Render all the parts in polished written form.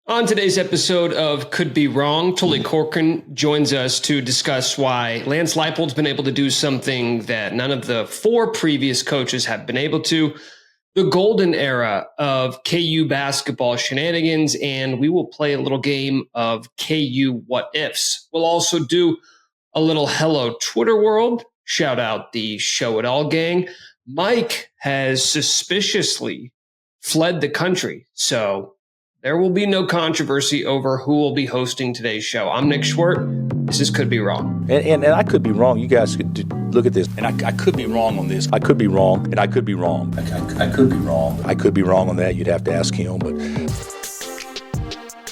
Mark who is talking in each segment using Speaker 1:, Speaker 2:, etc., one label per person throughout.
Speaker 1: On today's episode of Could Be Wrong, Tully Corcoran joins us to discuss why Lance Leipold's been able to do something that none of the four previous coaches have been able to, the golden era of KU basketball shenanigans, and we will play a little game of KU what ifs. We'll also do a little hello Twitter world, shout out the Show It All gang. Mike has suspiciously fled the country, so there will be no controversy over who will be hosting today's show. I'm Nick Schwert. This is Could Be Wrong.
Speaker 2: And I could be wrong. You guys could look at this. And I could be wrong on this. I could be wrong. And I could be wrong. I could be wrong. I could be wrong on that. You'd have to ask him. But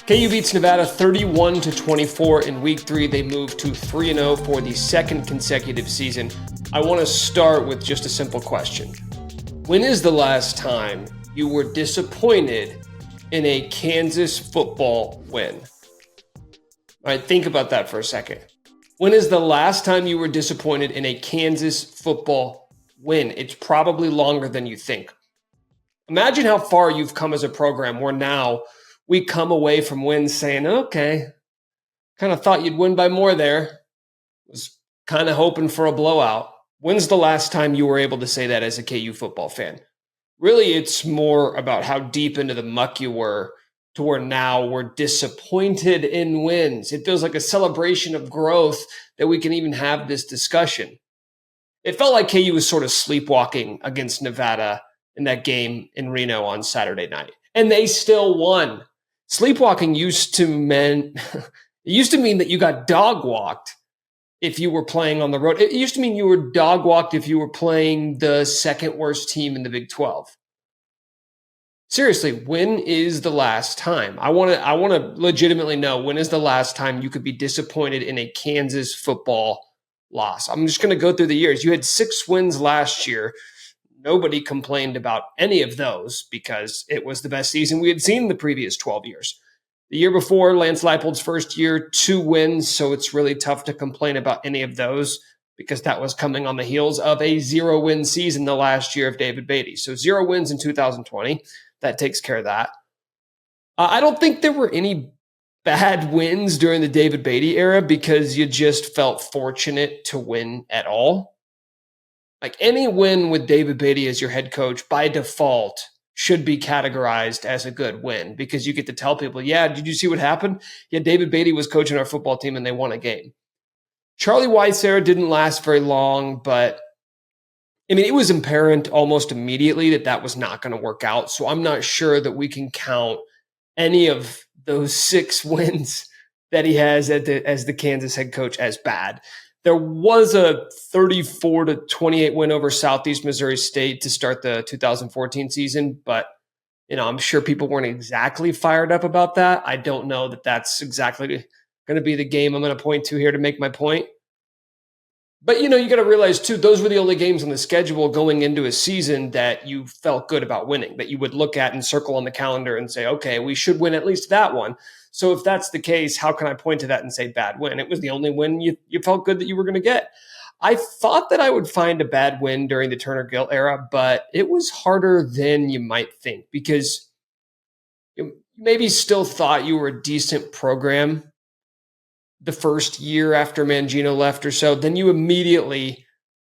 Speaker 1: KU beats Nevada 31-24 in week 3. They move to 3-0 for the second consecutive season. I want to start with just a simple question. When is the last time you were disappointed in a Kansas football win? All right, think about that for a second. When is the last time you were disappointed in a Kansas football win? It's probably longer than you think. Imagine how far you've come as a program where now we come away from wins saying, okay, kind of thought you'd win by more there. Was kind of hoping for a blowout. When's the last time you were able to say that as a KU football fan? Really, it's more about how deep into the muck you were to where now we're disappointed in wins. It feels like a celebration of growth that we can even have this discussion. It felt like KU was sort of sleepwalking against Nevada in that game in Reno on Saturday night. And they still won. Sleepwalking used to mean that you got dog walked if you were playing on the road. It used to mean you were dog walked if you were playing the second worst team in the Big 12. Seriously, when is the last time? I want to legitimately know, when is the last time you could be disappointed in a Kansas football loss? I'm just going to go through the years. You had 6 wins last year. Nobody complained about any of those because it was the best season we had seen in the previous 12 years. The year before, Lance Leipold's first year, 2 wins, so it's really tough to complain about any of those because that was coming on the heels of a 0-win season the last year of David Beatty. So 0 wins in 2020. That takes care of that. I don't think there were any bad wins during the David Beatty era because you just felt fortunate to win at all. Like any win with David Beatty as your head coach by default should be categorized as a good win because you get to tell people, yeah, did you see what happened? Yeah, David Beatty was coaching our football team and they won a game. Charlie White's era didn't last very long, but I mean, it was apparent almost immediately that was not going to work out. So I'm not sure that we can count any of those 6 wins that he has as the Kansas head coach as bad. There was a 34-28 win over Southeast Missouri State to start the 2014 season, but I'm sure people weren't exactly fired up about that. I don't know that that's exactly going to be the game I'm going to point to here to make my point. But, you got to realize, too, those were the only games on the schedule going into a season that you felt good about winning, that you would look at and circle on the calendar and say, okay, we should win at least that one. So if that's the case, how can I point to that and say bad win? It was the only win you felt good that you were going to get. I thought that I would find a bad win during the Turner Gill era, but it was harder than you might think because you maybe still thought you were a decent program the first year after Mangino left or so. Then you immediately,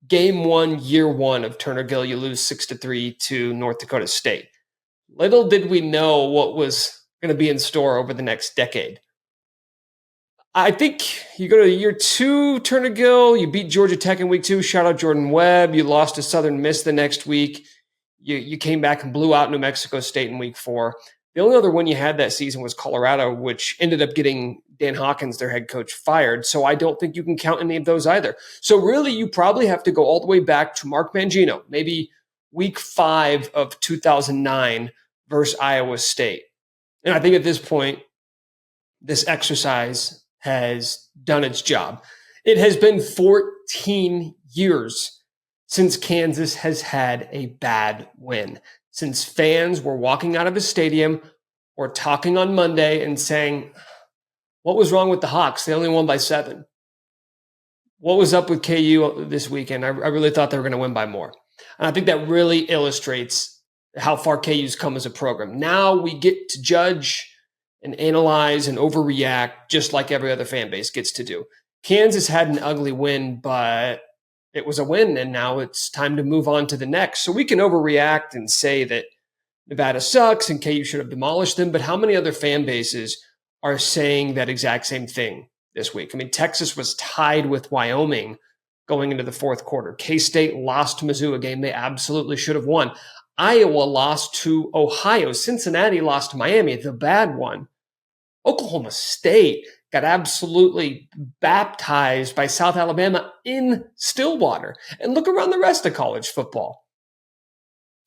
Speaker 1: game 1, year 1 of Turner Gill, you lose 6-3 to North Dakota State. Little did we know what was going to be in store over the next decade. I think you go to year 2, Turner Gill, you beat Georgia Tech in week 2, shout out Jordan Webb, you lost to Southern Miss the next week, you came back and blew out New Mexico State in week 4. The only other win you had that season was Colorado, which ended up getting Dan Hawkins, their head coach, fired. So I don't think you can count any of those either. So really, you probably have to go all the way back to Mark Mangino, maybe week 5 of 2009 versus Iowa State. And I think at this point, this exercise has done its job. It has been 14 years since Kansas has had a bad win, since fans were walking out of a stadium or talking on Monday and saying, what was wrong with the Hawks? They only won by 7. What was up with KU this weekend? I really thought they were going to win by more. And I think that really illustrates how far KU's come as a program. Now we get to judge and analyze and overreact just like every other fan base gets to do. Kansas had an ugly win, but it was a win, and now it's time to move on to the next. So we can overreact and say that Nevada sucks and KU should have demolished them, but how many other fan bases are saying that exact same thing this week? I mean, Texas was tied with Wyoming going into the fourth quarter. K-State lost to Mizzou, a game they absolutely should have won. Iowa lost to Ohio. Cincinnati lost to Miami, the bad one. Oklahoma State got absolutely baptized by South Alabama in Stillwater. And look around the rest of college football.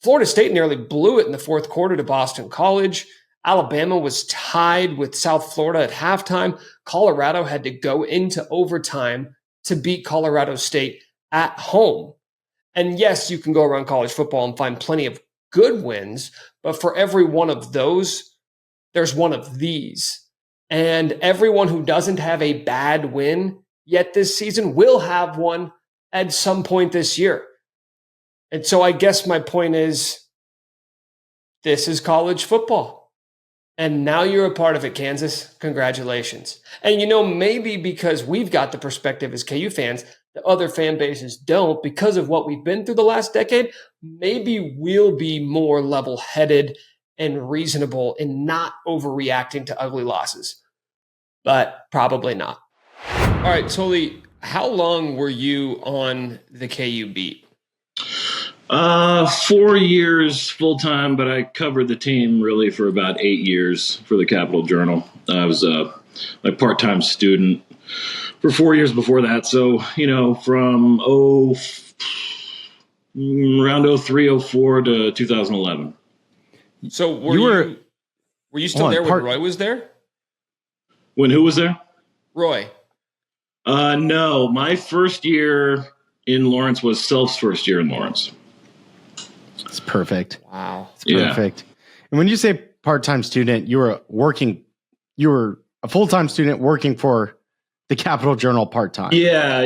Speaker 1: Florida State nearly blew it in the fourth quarter to Boston College. Alabama was tied with South Florida at halftime. Colorado had to go into overtime to beat Colorado State at home. And yes, you can go around college football and find plenty of good wins, but for every one of those, there's one of these. And everyone who doesn't have a bad win yet this season will have one at some point this year. And so I guess my point is, this is college football. And now you're a part of it, Kansas. Congratulations. And maybe because we've got the perspective as KU fans that other fan bases don't, because of what we've been through the last decade, maybe we'll be more level-headed and reasonable in not overreacting to ugly losses. But probably not. All right, Tully, how long were you on the KU beat?
Speaker 3: 4 years full time, but I covered the team really for about 8 years for the Capital Journal. I was a part-time student for 4 years before that. So, from around 03, 04 to 2011.
Speaker 1: So were you still there when Roy was there?
Speaker 3: When who was there?
Speaker 1: Roy.
Speaker 3: No, my first year in Lawrence was Self's first year in Lawrence.
Speaker 4: It's perfect.
Speaker 1: Wow.
Speaker 4: It's perfect. Yeah. And when you say part-time student, you were a full-time student working for the Capital Journal part-time.
Speaker 3: Yeah.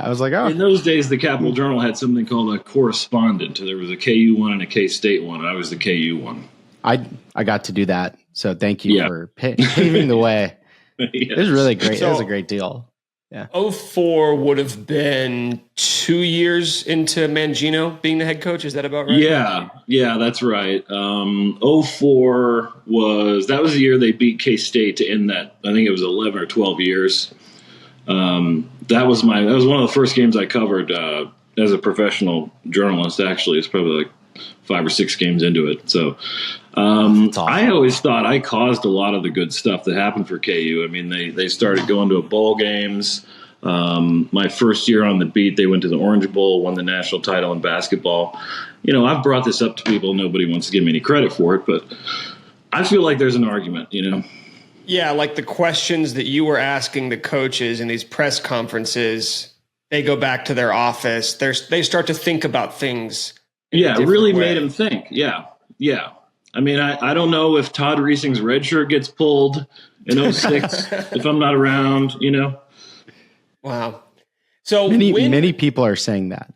Speaker 4: I was like, oh.
Speaker 3: In those days, the Capital Journal had something called a correspondent. There was a KU one and a K-State one, and I was the KU one.
Speaker 4: I got to do that. So thank you for paving the way. It was really great. It was a great deal. Yeah.
Speaker 1: 04 would have been 2 years into Mangino being the head coach. Is that about right?
Speaker 3: Yeah, that's right. 04 was the year they beat K-State to end that. I think it was 11 or 12 years. That was one of the first games I covered as a professional journalist. Actually, it's probably like 5 or 6 games into it. So awesome. I always thought I caused a lot of the good stuff that happened for KU. I mean, they started going to bowl games. My first year on the beat, they went to the Orange Bowl, won the national title in basketball. I've brought this up to people. Nobody wants to give me any credit for it, but I feel like there's an argument,
Speaker 1: Yeah, like the questions that you were asking the coaches in these press conferences, they go back to their office. They start to think about things.
Speaker 3: Yeah, it really made him think. Yeah. I mean, I don't know if Todd Reesing's red shirt gets pulled in 06 if I'm not around,
Speaker 1: Wow. So
Speaker 4: many people are saying that.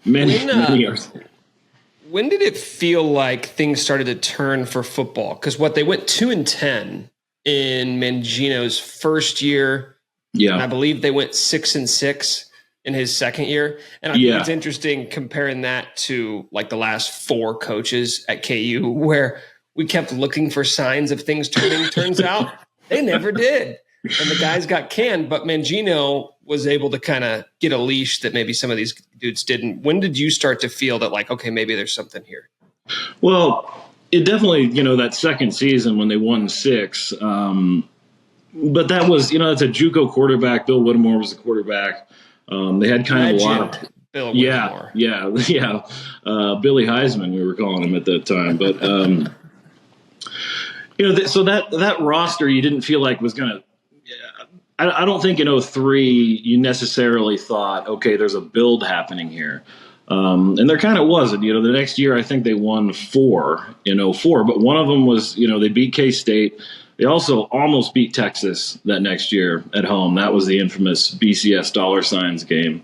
Speaker 3: Many are.
Speaker 1: When did it feel like things started to turn for football? Because they went 2-10 in Mangino's first year.
Speaker 3: Yeah.
Speaker 1: And I believe they went 6-6 in his second year. And I think it's interesting comparing that to like the last 4 coaches at KU where we kept looking for signs of things turning. Turns out they never did. And the guys got canned, but Mangino was able to kind of get a leash that maybe some of these dudes didn't. When did you start to feel that like, okay, maybe there's something here?
Speaker 3: Well, it definitely, that second season when they won 6, but that was, that's a JUCO quarterback. Bill Whittemore was the quarterback. They had kind of a lot of
Speaker 1: Bill Whittemore.
Speaker 3: Yeah. Billy Heisman, we were calling him at that time. But, so that roster you didn't feel like was going to – I don't think in 03 you necessarily thought, okay, there's a build happening here. And there kind of wasn't. The next year I think they won 4 in 04, but one of them was, they beat K-State. They also almost beat Texas that next year at home. That was the infamous BCS $ game.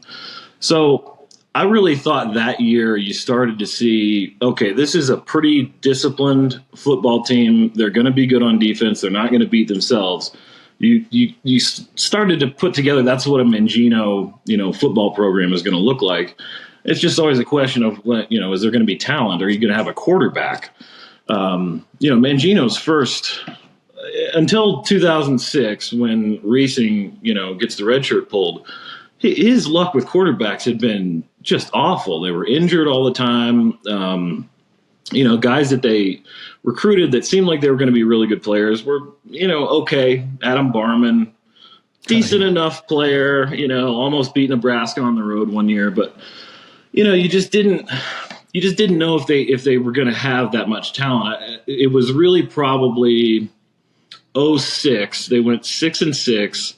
Speaker 3: So I really thought that year you started to see, okay, this is a pretty disciplined football team. They're going to be good on defense. They're not going to beat themselves. You started to put together, that's what a Mangino, football program is going to look like. It's just always a question of, is there going to be talent? Are you going to have a quarterback? Mangino's first, until 2006, when Reesing, gets the red shirt pulled, his luck with quarterbacks had been just awful. They were injured all the time. Guys that they recruited that seemed like they were going to be really good players were, okay. Adam Barman, decent enough player, almost beat Nebraska on the road one year, but you just didn't know if they were going to have that much talent. It was really probably 2006. They went 6-6.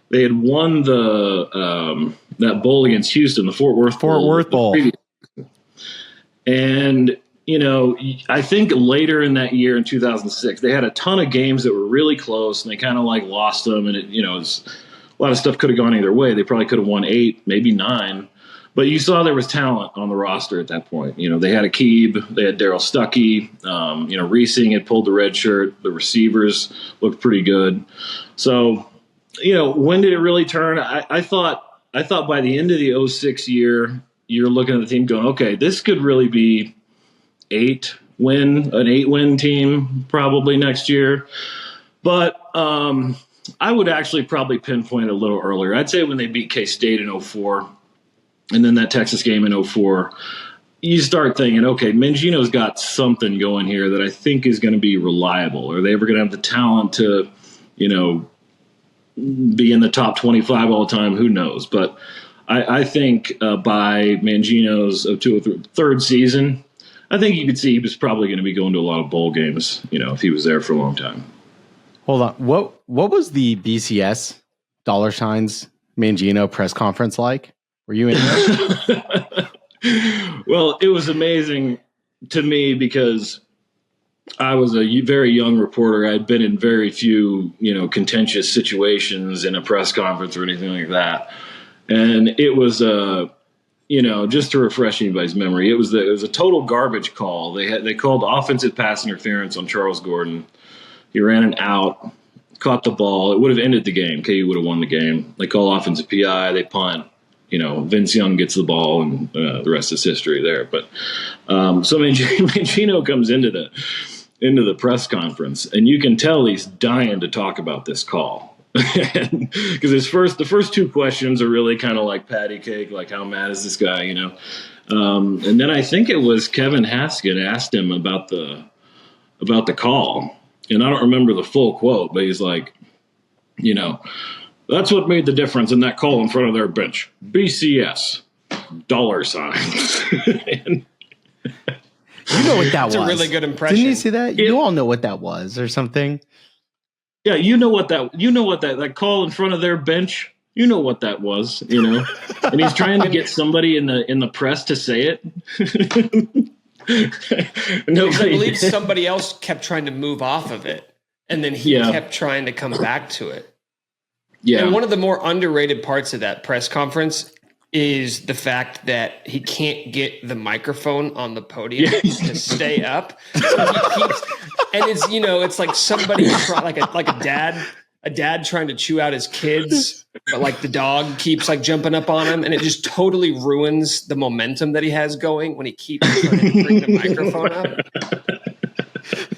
Speaker 3: They had won that bowl against Houston, the Fort Worth Bowl. And, I think later in that year in 2006, they had a ton of games that were really close, and they kind of lost them. And, a lot of stuff could have gone either way. They probably could have won 8, maybe 9. But you saw there was talent on the roster at that point. They had Akib, they had Daryl Stuckey, Reesing had pulled the red shirt. The receivers looked pretty good. So, when did it really turn? I thought by the end of the 2006 year, you're looking at the team going, okay, this could really be an 8-win team probably next year. But I would actually probably pinpoint a little earlier. I'd say when they beat K-State in 2004, and then that Texas game in 2004, you start thinking, okay, Mangino's got something going here that I think is going to be reliable. Are they ever going to have the talent to, be in the top 25 all the time? Who knows? But I think by Mangino's third season, I think you could see he was probably going to be going to a lot of bowl games, if he was there for a long time.
Speaker 4: Hold on. What was the BCS $ Mangino press conference like? Were you in there?
Speaker 3: Well, it was amazing to me because I was a very young reporter. I'd been in very few, contentious situations in a press conference or anything like that. And it was, just to refresh anybody's memory, it was a total garbage call. They called offensive pass interference on Charles Gordon. He ran an out, caught the ball. It would have ended the game. KU would have won the game. They call offensive PI. They punt. Vince Young gets the ball, and the rest is history there. But so Mangino comes into the press conference, and you can tell he's dying to talk about this call because the first 2 questions are really kind of like patty cake, like how mad is this guy, and then I think it was Kevin Haskett asked him about the call, and I don't remember the full quote, but he's like, that's what made the difference in that call in front of their bench. BCS, $. And,
Speaker 4: you know what that was.
Speaker 1: It's a really good impression.
Speaker 4: Didn't you see that? You all know what that was or something.
Speaker 3: Yeah, that call in front of their bench, you know what that was, And he's trying to get somebody in the press to say it.
Speaker 1: I believe somebody else kept trying to move off of it, and then he kept trying to come back to it. Yeah. And one of the more underrated parts of that press conference is the fact that he can't get the microphone on the podium to stay up. So he keeps, and it's like somebody like a dad trying to chew out his kids, but the dog keeps jumping up on him, and it just totally ruins the momentum that he has going when he keeps trying to bring the microphone up.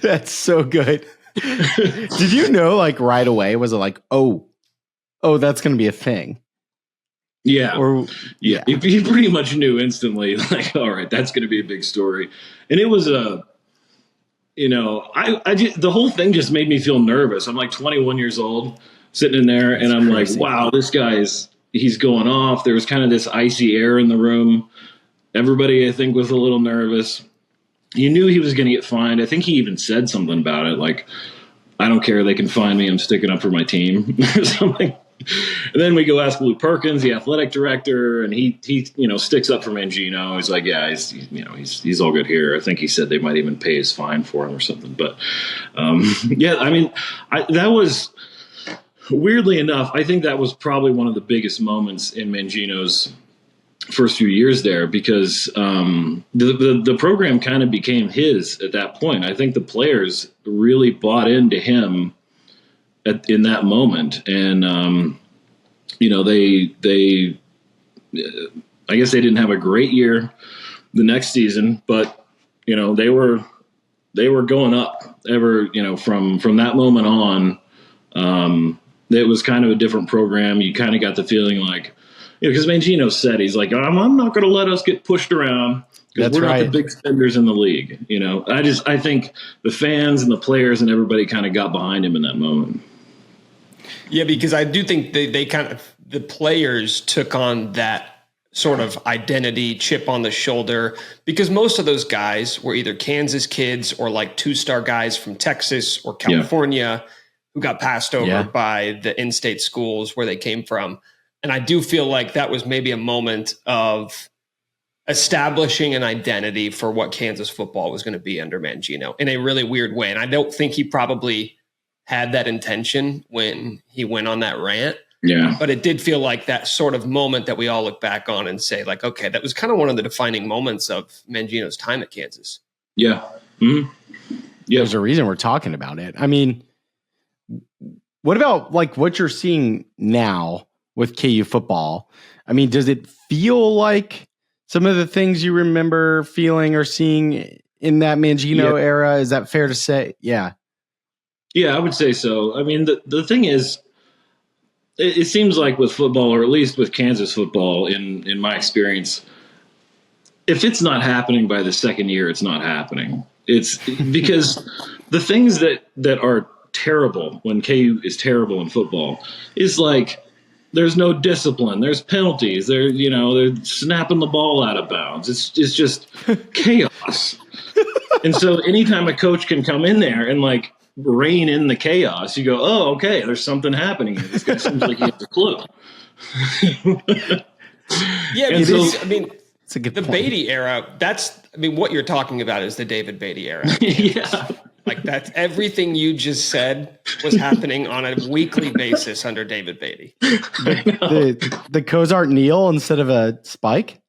Speaker 4: That's so good. Did you know right away? Was it oh, that's going to be a thing?
Speaker 3: Yeah. Yeah. He pretty much knew instantly, all right, that's going to be a big story. And it was the whole thing just made me feel nervous. I'm 21 years old sitting in there, and I'm crazy. Wow, this he's going off. There was kind of this icy air in the room. Everybody, I think, was a little nervous. You knew he was going to get fined. I think he even said something about it, I don't care. They can fine me. I'm sticking up for my team or something. And then we go ask Lou Perkins, the athletic director, and he sticks up for Mangino. He's like, yeah, he's all good here. I think he said they might even pay his fine for him or something. But that was weirdly enough. I think that was probably one of the biggest moments in Mangino's first few years there because the program kind of became his at that point. I think the players really bought into him in that moment, and they I guess they didn't have a great year the next season, but they were going up from that moment on. It was kind of a different program. You kind of got the feeling like, because Mangino said, he's like, I'm not going to let us get pushed around because we're not the big spenders in the league. I think the fans and the players and everybody kind of got behind him in that moment.
Speaker 1: Yeah, because I do think the players took on that sort of identity, chip on the shoulder, because most of those guys were either Kansas kids or like 2-star guys from Texas or California who got passed over by the in-state schools where they came from. And I do feel like that was maybe a moment of establishing an identity for what Kansas football was going to be under Mangino in a really weird way. And I don't think he probably had that intention when he went on that rant.
Speaker 3: Yeah.
Speaker 1: But it did feel like that sort of moment that we all look back on and say, like, okay, that was kind of one of the defining moments of Mangino's time at Kansas.
Speaker 3: Yeah. Mm-hmm. Yeah.
Speaker 4: There's a reason we're talking about it. I mean, what about like what you're seeing now with KU football? I mean, does it feel like some of the things you remember feeling or seeing in that Mangino era? Is that fair to say? Yeah.
Speaker 3: Yeah, I would say so. I mean, the thing is, it seems like with football, or at least with Kansas football, in my experience, if it's not happening by the second year, it's not happening. It's because the things that are terrible when KU is terrible in football is like there's no discipline, there's penalties, they're snapping the ball out of bounds. It's just chaos. And so anytime a coach can come in there and like rein in the chaos, you go, oh, okay, there's something happening here. This guy seems like he has a clue.
Speaker 1: Yeah,
Speaker 3: and
Speaker 1: so, I mean,
Speaker 4: it's a good
Speaker 1: the
Speaker 4: point.
Speaker 1: Beatty era, what you're talking about is the David Beatty era.
Speaker 3: Yeah.
Speaker 1: Like that's everything you just said was happening on a weekly basis under David Beatty.
Speaker 4: The Cozart kneel instead of a spike?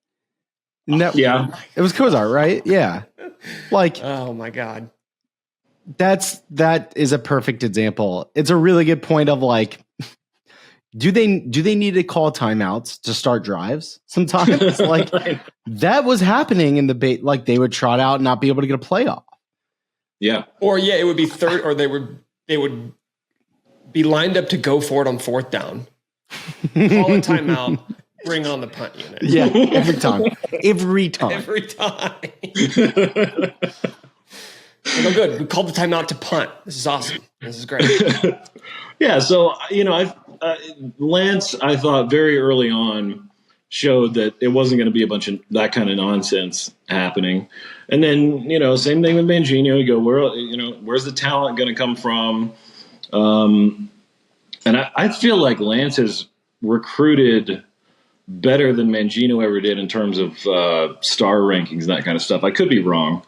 Speaker 4: No,
Speaker 3: Yeah.
Speaker 4: It was Cozart, right? Yeah. Like,
Speaker 1: oh my God.
Speaker 4: That is a perfect example. It's a really good point of like, do they need to call timeouts to start drives sometimes? Like that was happening in the bait. Like they would trot out and not be able to get a playoff.
Speaker 3: Yeah.
Speaker 1: Or it would be third, or they would be lined up to go for it on fourth down. Call a timeout, bring on the punt unit.
Speaker 4: Yeah, every time.
Speaker 1: Every time. Oh, good. We called the timeout to punt. This is awesome. This is great.
Speaker 3: Yeah. So, Lance, I thought very early on showed that it wasn't going to be a bunch of that kind of nonsense happening. And then, same thing with Mangino. You go, where's the talent going to come from? And I feel like Lance has recruited better than Mangino ever did in terms of star rankings and that kind of stuff. I could be wrong,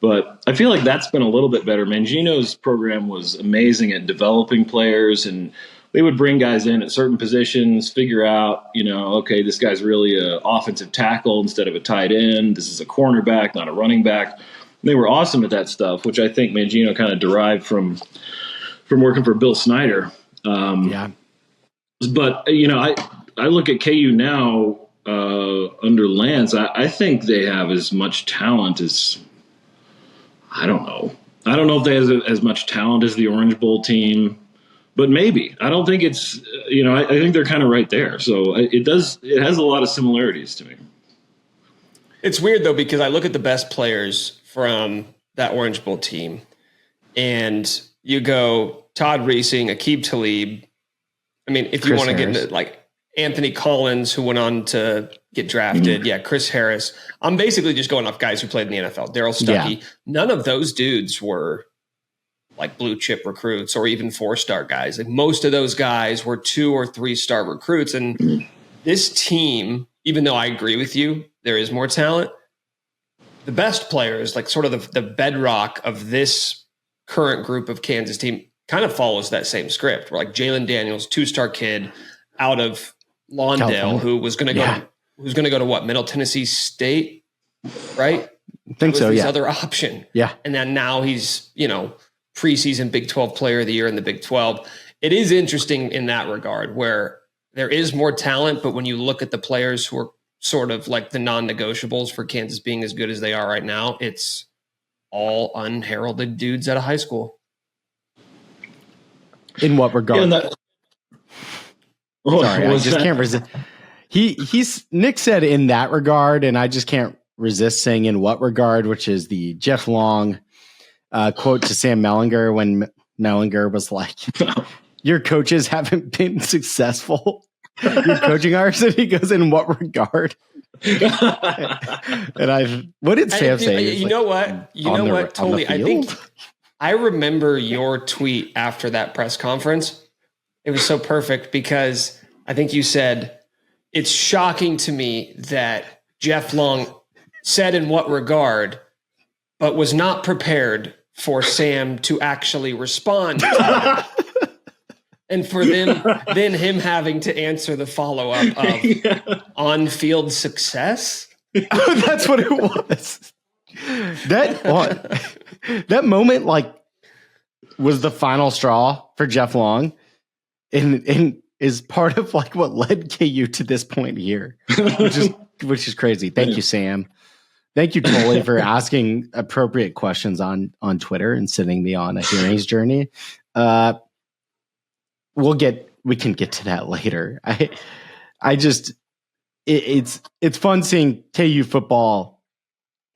Speaker 3: but I feel like that's been a little bit better. Mangino's program was amazing at developing players, and they would bring guys in at certain positions, figure out, okay, this guy's really an offensive tackle instead of a tight end. This is a cornerback, not a running back. And they were awesome at that stuff, which I think Mangino kind of derived from working for Bill Snyder.
Speaker 4: Yeah.
Speaker 3: But, I look at KU now under Lance. I think they have as much talent as – I don't know. I don't know if they have as much talent as the Orange Bowl team, but maybe. I don't think it's I think they're kind of right there. So it has a lot of similarities to me.
Speaker 1: It's weird, though, because I look at the best players from that Orange Bowl team, and you go Todd Reesing, Aqib Talib. I mean, if you want to get into like Anthony Collins, who went on to get drafted. Yeah, Chris Harris. I'm basically just going off guys who played in the NFL. Darryl Stuckey. Yeah. None of those dudes were like blue chip recruits or even 4-star guys. Like most of those guys were 2 or 3-star recruits. And this team, even though I agree with you, there is more talent. The best players, like sort of the bedrock of this current group of Kansas team, kind of follows that same script. Where like Jalen Daniels, 2-star kid out of Lawndale, who was going to go to who's going to go to what? Middle Tennessee State, right?
Speaker 4: I think so,
Speaker 1: his
Speaker 4: yeah.
Speaker 1: other option.
Speaker 4: Yeah.
Speaker 1: And then now he's, preseason Big 12 player of the year in the Big 12. It is interesting in that regard where there is more talent, but when you look at the players who are sort of like the non-negotiables for Kansas being as good as they are right now, it's all unheralded dudes out of high school.
Speaker 4: In what regard?
Speaker 3: Yeah,
Speaker 4: Sorry, I just can't resist. Nick said in that regard, and I just can't resist saying in what regard, which is the Jeff Long quote to Sam Mellinger when Mellinger was like, your coaches haven't been successful. Your coaching hours, and he goes, in what regard? And what did Sam say?
Speaker 1: You know what, Tully? I think I remember your tweet after that press conference. It was so perfect because I think you said, it's shocking to me that Jeff Long said in what regard, but was not prepared for Sam to actually respond to that. And for then him having to answer the follow-up of on-field success.
Speaker 4: Oh, that's what it was. That moment was the final straw for Jeff Long and is part of what led KU to this point here, which is crazy. Thank you, Sam. Thank you, Tully, for asking appropriate questions on Twitter and sending me on a hearings journey. We can get to that later. It's fun seeing KU football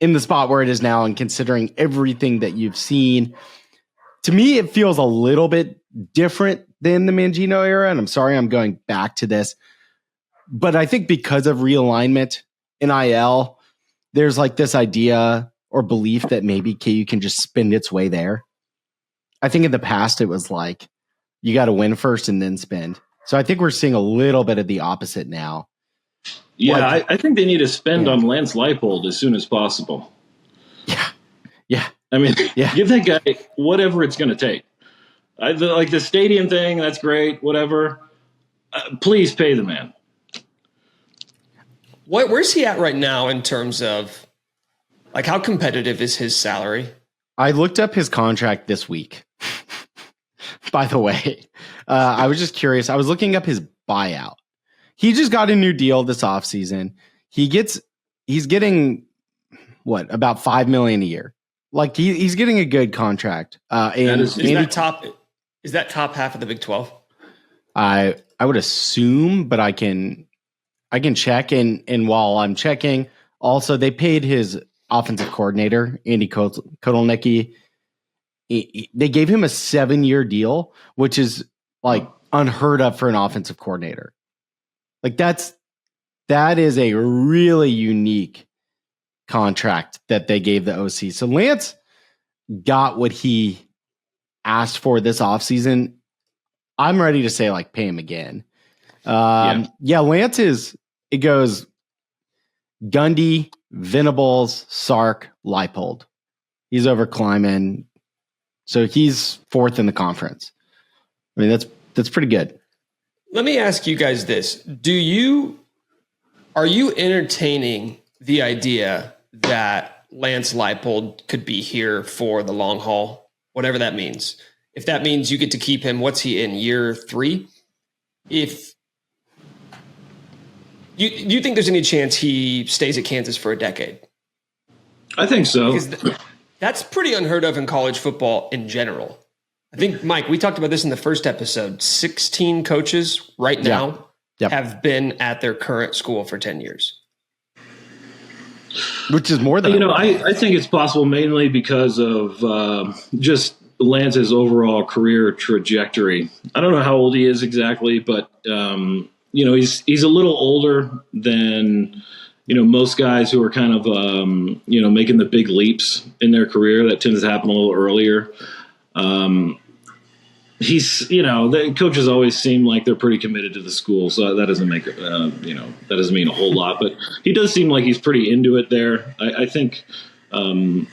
Speaker 4: in the spot where it is now and considering everything that you've seen. To me, it feels a little bit different than the Mangino era. And I'm sorry, I'm going back to this, but I think because of realignment, NIL, there's this idea or belief that maybe KU can just spend its way there. I think in the past it was you got to win first and then spend. So I think we're seeing a little bit of the opposite now.
Speaker 3: Yeah, I think they need to spend on Lance Leipold as soon as possible.
Speaker 4: Yeah.
Speaker 3: I mean, give that guy whatever it's going to take. The stadium thing, that's great, whatever. Please pay the man.
Speaker 1: Where's he at right now in terms of how competitive is his salary?
Speaker 4: I looked up his contract this week. By the way, I was just curious. I was looking up his buyout. He just got a new deal this offseason. He's getting about $5 million a year. He's getting a good contract.
Speaker 1: Is that top half of the Big 12?
Speaker 4: I would assume, but I can check. And while I'm checking, also they paid his offensive coordinator, Andy Kotelnicki. They gave him a 7-year deal, which is unheard of for an offensive coordinator. That is a really unique contract that they gave the OC. So Lance got what he asked for this offseason. I'm ready to say pay him again. Lance it goes Gundy, Venables, Sark, Leipold. He's over Kleiman. So he's fourth in the conference. I mean, that's pretty good.
Speaker 1: Let me ask you guys this. Are you entertaining the idea that Lance Leipold could be here for the long haul, whatever that means? If that means you get to keep him, what's he in, year 3? If you think there's any chance he stays at Kansas for a decade?
Speaker 3: I think so.
Speaker 1: That's pretty unheard of in college football in general. I think, Mike, we talked about this in the first episode. 16 coaches right now have been at their current school for 10 years.
Speaker 4: Which is more than
Speaker 3: I think it's possible mainly because of just Lance's overall career trajectory. I don't know how old he is exactly, but he's a little older than most guys who are kind of making the big leaps in their career. That tends to happen a little earlier. The coaches always seem like they're pretty committed to the school, so that doesn't make that doesn't mean a whole lot. But he does seem like he's pretty into it there. I think he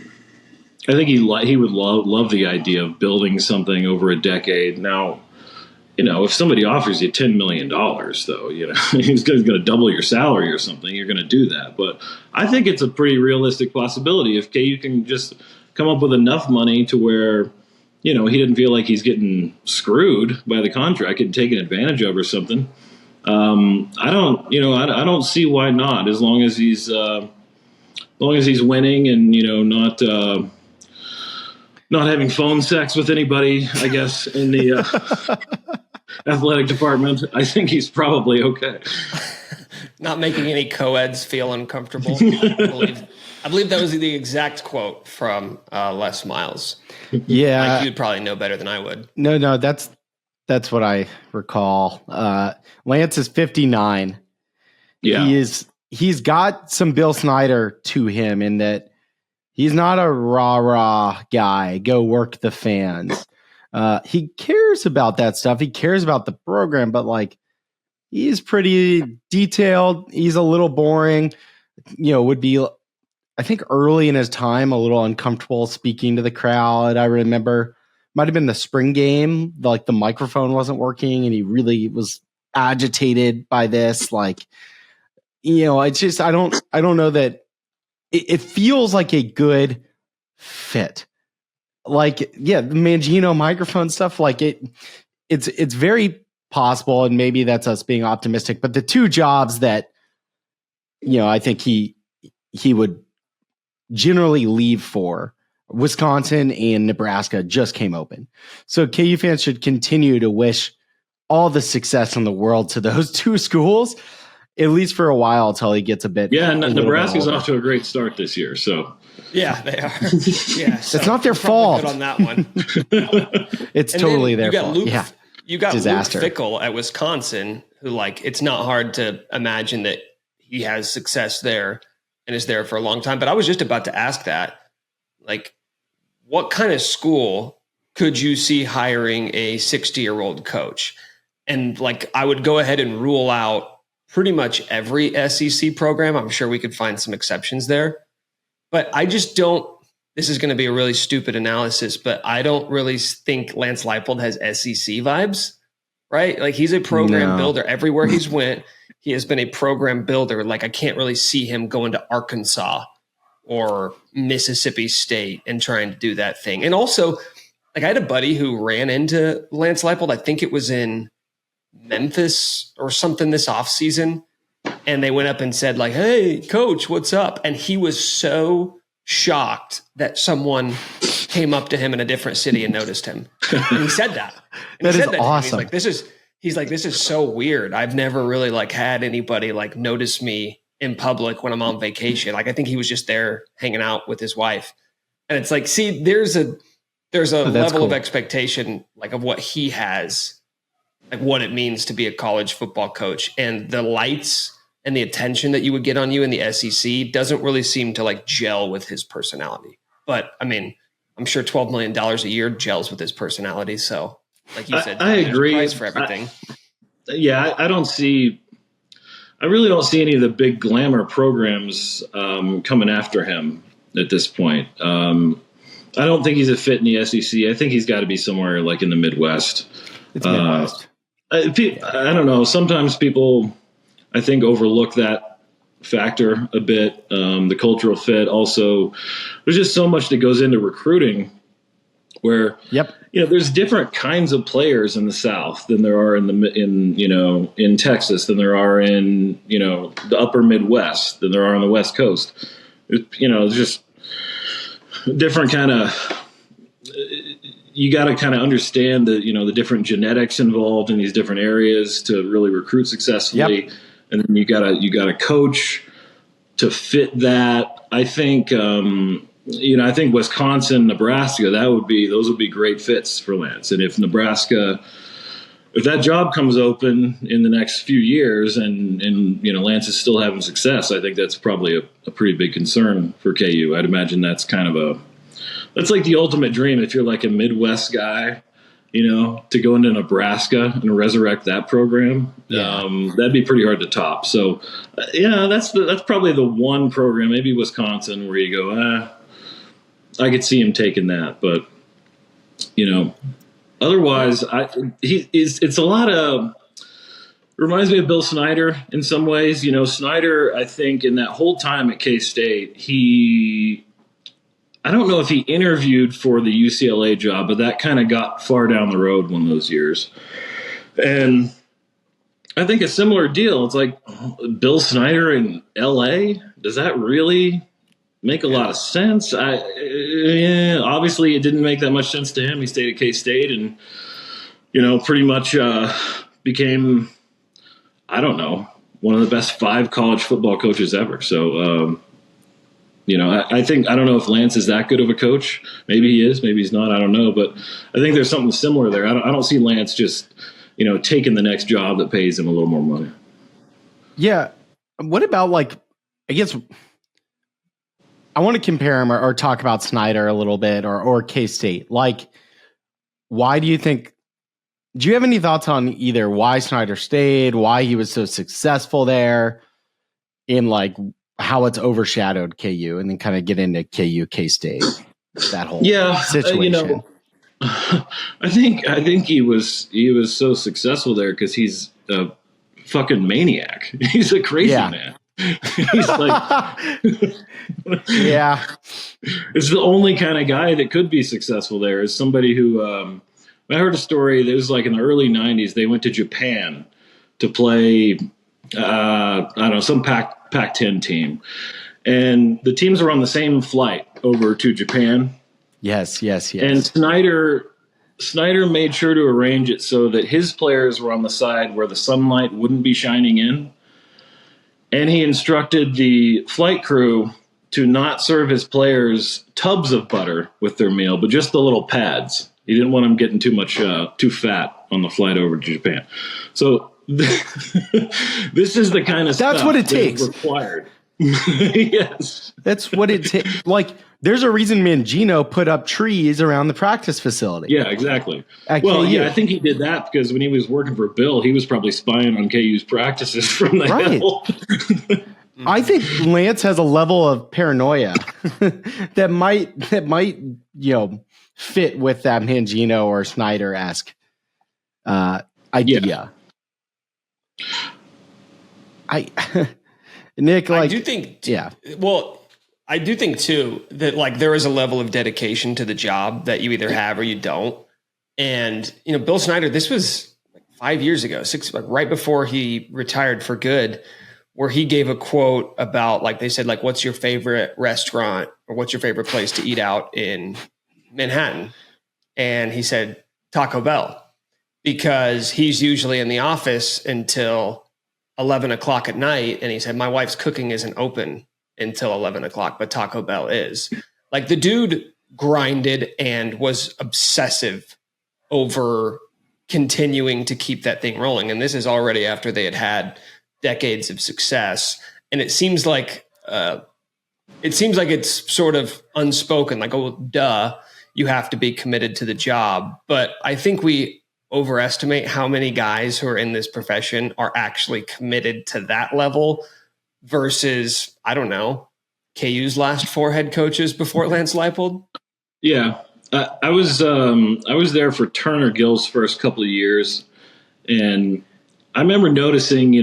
Speaker 3: would love the idea of building something over a decade. Now, if somebody offers you $10 million, though, he's going to double your salary or something, you're going to do that. But I think it's a pretty realistic possibility if KU can just come up with enough money to where, he didn't feel like he's getting screwed by the contract and taken advantage of or something. I don't see why not, as long as he's winning and, not having phone sex with anybody, I guess, in the athletic department. I think he's probably okay.
Speaker 1: Not making any co-eds feel uncomfortable. I believe that was the exact quote from Les Miles.
Speaker 4: Yeah.
Speaker 1: Like, you'd probably know better than I would.
Speaker 4: No, that's what I recall. Lance is 59.
Speaker 3: Yeah.
Speaker 4: He's got some Bill Snyder to him in that he's not a rah-rah guy, go work the fans. He cares about that stuff. He cares about the program, but like, he's pretty detailed. He's a little boring, would be, I think, early in his time, a little uncomfortable speaking to the crowd. I remember might have been the spring game, like the microphone wasn't working and he really was agitated by this. Like, it's just, I don't know that it feels like a good fit. Like, yeah, the Mangino microphone stuff, like it's very possible. And maybe that's us being optimistic, but the two jobs that, I think he would generally leave for, Wisconsin and Nebraska, just came open. So KU fans should continue to wish all the success in the world to those two schools, at least for a while, until he gets a bit.
Speaker 3: Yeah, Nebraska's off to a great start this year. So
Speaker 1: yeah, they are. Yeah, so
Speaker 4: it's not their fault.
Speaker 1: Good on that one.
Speaker 4: It's totally their fault.
Speaker 1: You got
Speaker 4: disaster.
Speaker 1: Luke Fickell at Wisconsin, who, like, it's not hard to imagine that he has success there and is there for a long time. But I was just about to ask that, like, what kind of school could you see hiring a 60-year-old coach? And, like, I would go ahead and rule out pretty much every SEC program. I'm sure we could find some exceptions there. But I just don't, this is going to be a really stupid analysis, but I don't really think Lance Leipold has SEC vibes, right? Like, he's a program builder. Everywhere he's went, he has been a program builder. Like, I can't really see him going to Arkansas or Mississippi State and trying to do that thing. And also, like, I had a buddy who ran into Lance Leipold. I think it was in Memphis or something this offseason. And they went up and said, like, hey, coach, what's up? And he was so shocked that someone came up to him in a different city and noticed him. And he said that. And
Speaker 4: that
Speaker 1: he
Speaker 4: is
Speaker 1: said that
Speaker 4: awesome.
Speaker 1: He's like, this is so weird. I've never really, like, had anybody, like, notice me in public when I'm on vacation. Like, I think he was just there hanging out with his wife. And it's like, see, there's a level of expectation, like, of what he has, like, what it means to be a college football coach, and the lights and the attention that you would get on you in the SEC doesn't really seem to, like, gel with his personality. But I mean, I'm sure $12 million a year gels with his personality. So, like you said,
Speaker 3: I agree.
Speaker 1: Price for everything.
Speaker 3: I really don't see any of the big glamour programs coming after him at this point. I don't think he's a fit in the SEC. I think he's got to be somewhere like in the Midwest.
Speaker 4: It's Midwest.
Speaker 3: I don't know. Sometimes people, I think, overlook that factor a bit. The cultural fit. Also, there's just so much that goes into recruiting where, there's different kinds of players in the South than there are in Texas, than there are in, the upper Midwest, than there are on the West Coast. It's just different kind of, you got to kind of understand the different genetics involved in these different areas to really recruit successfully. Yep. And then you gotta coach to fit that. I think, I think Wisconsin, Nebraska, those would be great fits for Lance. And if that job comes open in the next few years and Lance is still having success, I think that's probably a pretty big concern for KU. I'd imagine that's that's like the ultimate dream if you're like a Midwest guy, to go into Nebraska and resurrect that program. That'd be pretty hard to top. So, that's probably the one program, maybe Wisconsin, where you go, I could see him taking that. But, Otherwise, it's a lot of. Reminds me of Bill Snyder in some ways. Snyder, I think, in that whole time at K-State, I don't know if he interviewed for the UCLA job, but that kind of got far down the road one of those years. And I think a similar deal. It's like Bill Snyder in LA. Does that really make a lot of sense? Obviously it didn't make that much sense to him. He stayed at K-State and, pretty much became, I don't know, one of the best 5 college football coaches ever. So, I don't know if Lance is that good of a coach. Maybe he is, maybe he's not. I don't know. But I think there's something similar there. I don't see Lance just, taking the next job that pays him a little more money.
Speaker 4: Yeah. What about I guess I want to compare him or talk about Snyder a little bit or K-State. Why do you think, do you have any thoughts on either why Snyder stayed, why he was so successful there, in how it's overshadowed KU, and then kind of get into KU, K-State, that whole situation?
Speaker 3: I think he was so successful there because he's a fucking maniac. He's a crazy man. He's
Speaker 4: yeah.
Speaker 3: It's the only kind of guy that could be successful there is somebody who, I heard a story that was in the early 90s. They went to Japan to play, I don't know, some Pac-10 team. And the teams were on the same flight over to Japan.
Speaker 4: Yes.
Speaker 3: And Snyder made sure to arrange it so that his players were on the side where the sunlight wouldn't be shining in. And he instructed the flight crew to not serve his players tubs of butter with their meal, but just the little pads. He didn't want them getting too fat on the flight over to Japan. So this is the kind of stuff
Speaker 4: that's what it takes.
Speaker 3: Required. Yes,
Speaker 4: that's what it takes. There's a reason Mangino put up trees around the practice facility.
Speaker 3: Yeah, exactly. I think he did that because when he was working for Bill, he was probably spying on KU's practices from the hill.
Speaker 4: I think Lance has a level of paranoia that might fit with that Mangino or Snyder-esque idea. Nick,
Speaker 1: I do think, well, I do think too that there is a level of dedication to the job that you either have or you don't. And Bill Snyder, this was 5 years ago, right before he retired for good, where he gave a quote about they said what's your favorite restaurant or what's your favorite place to eat out in Manhattan? And he said Taco Bell, because he's usually in the office until 11 o'clock at night. And he said, my wife's cooking isn't open until 11 o'clock, but Taco Bell is. The dude grinded and was obsessive over continuing to keep that thing rolling. And this is already after they had decades of success. And it seems like it's sort of unspoken, oh, duh, you have to be committed to the job. But I think we overestimate how many guys who are in this profession are actually committed to that level versus, I don't know, KU's last 4 head coaches before Lance Leipold.
Speaker 3: Yeah. I was there for Turner Gill's first couple of years, and I remember noticing,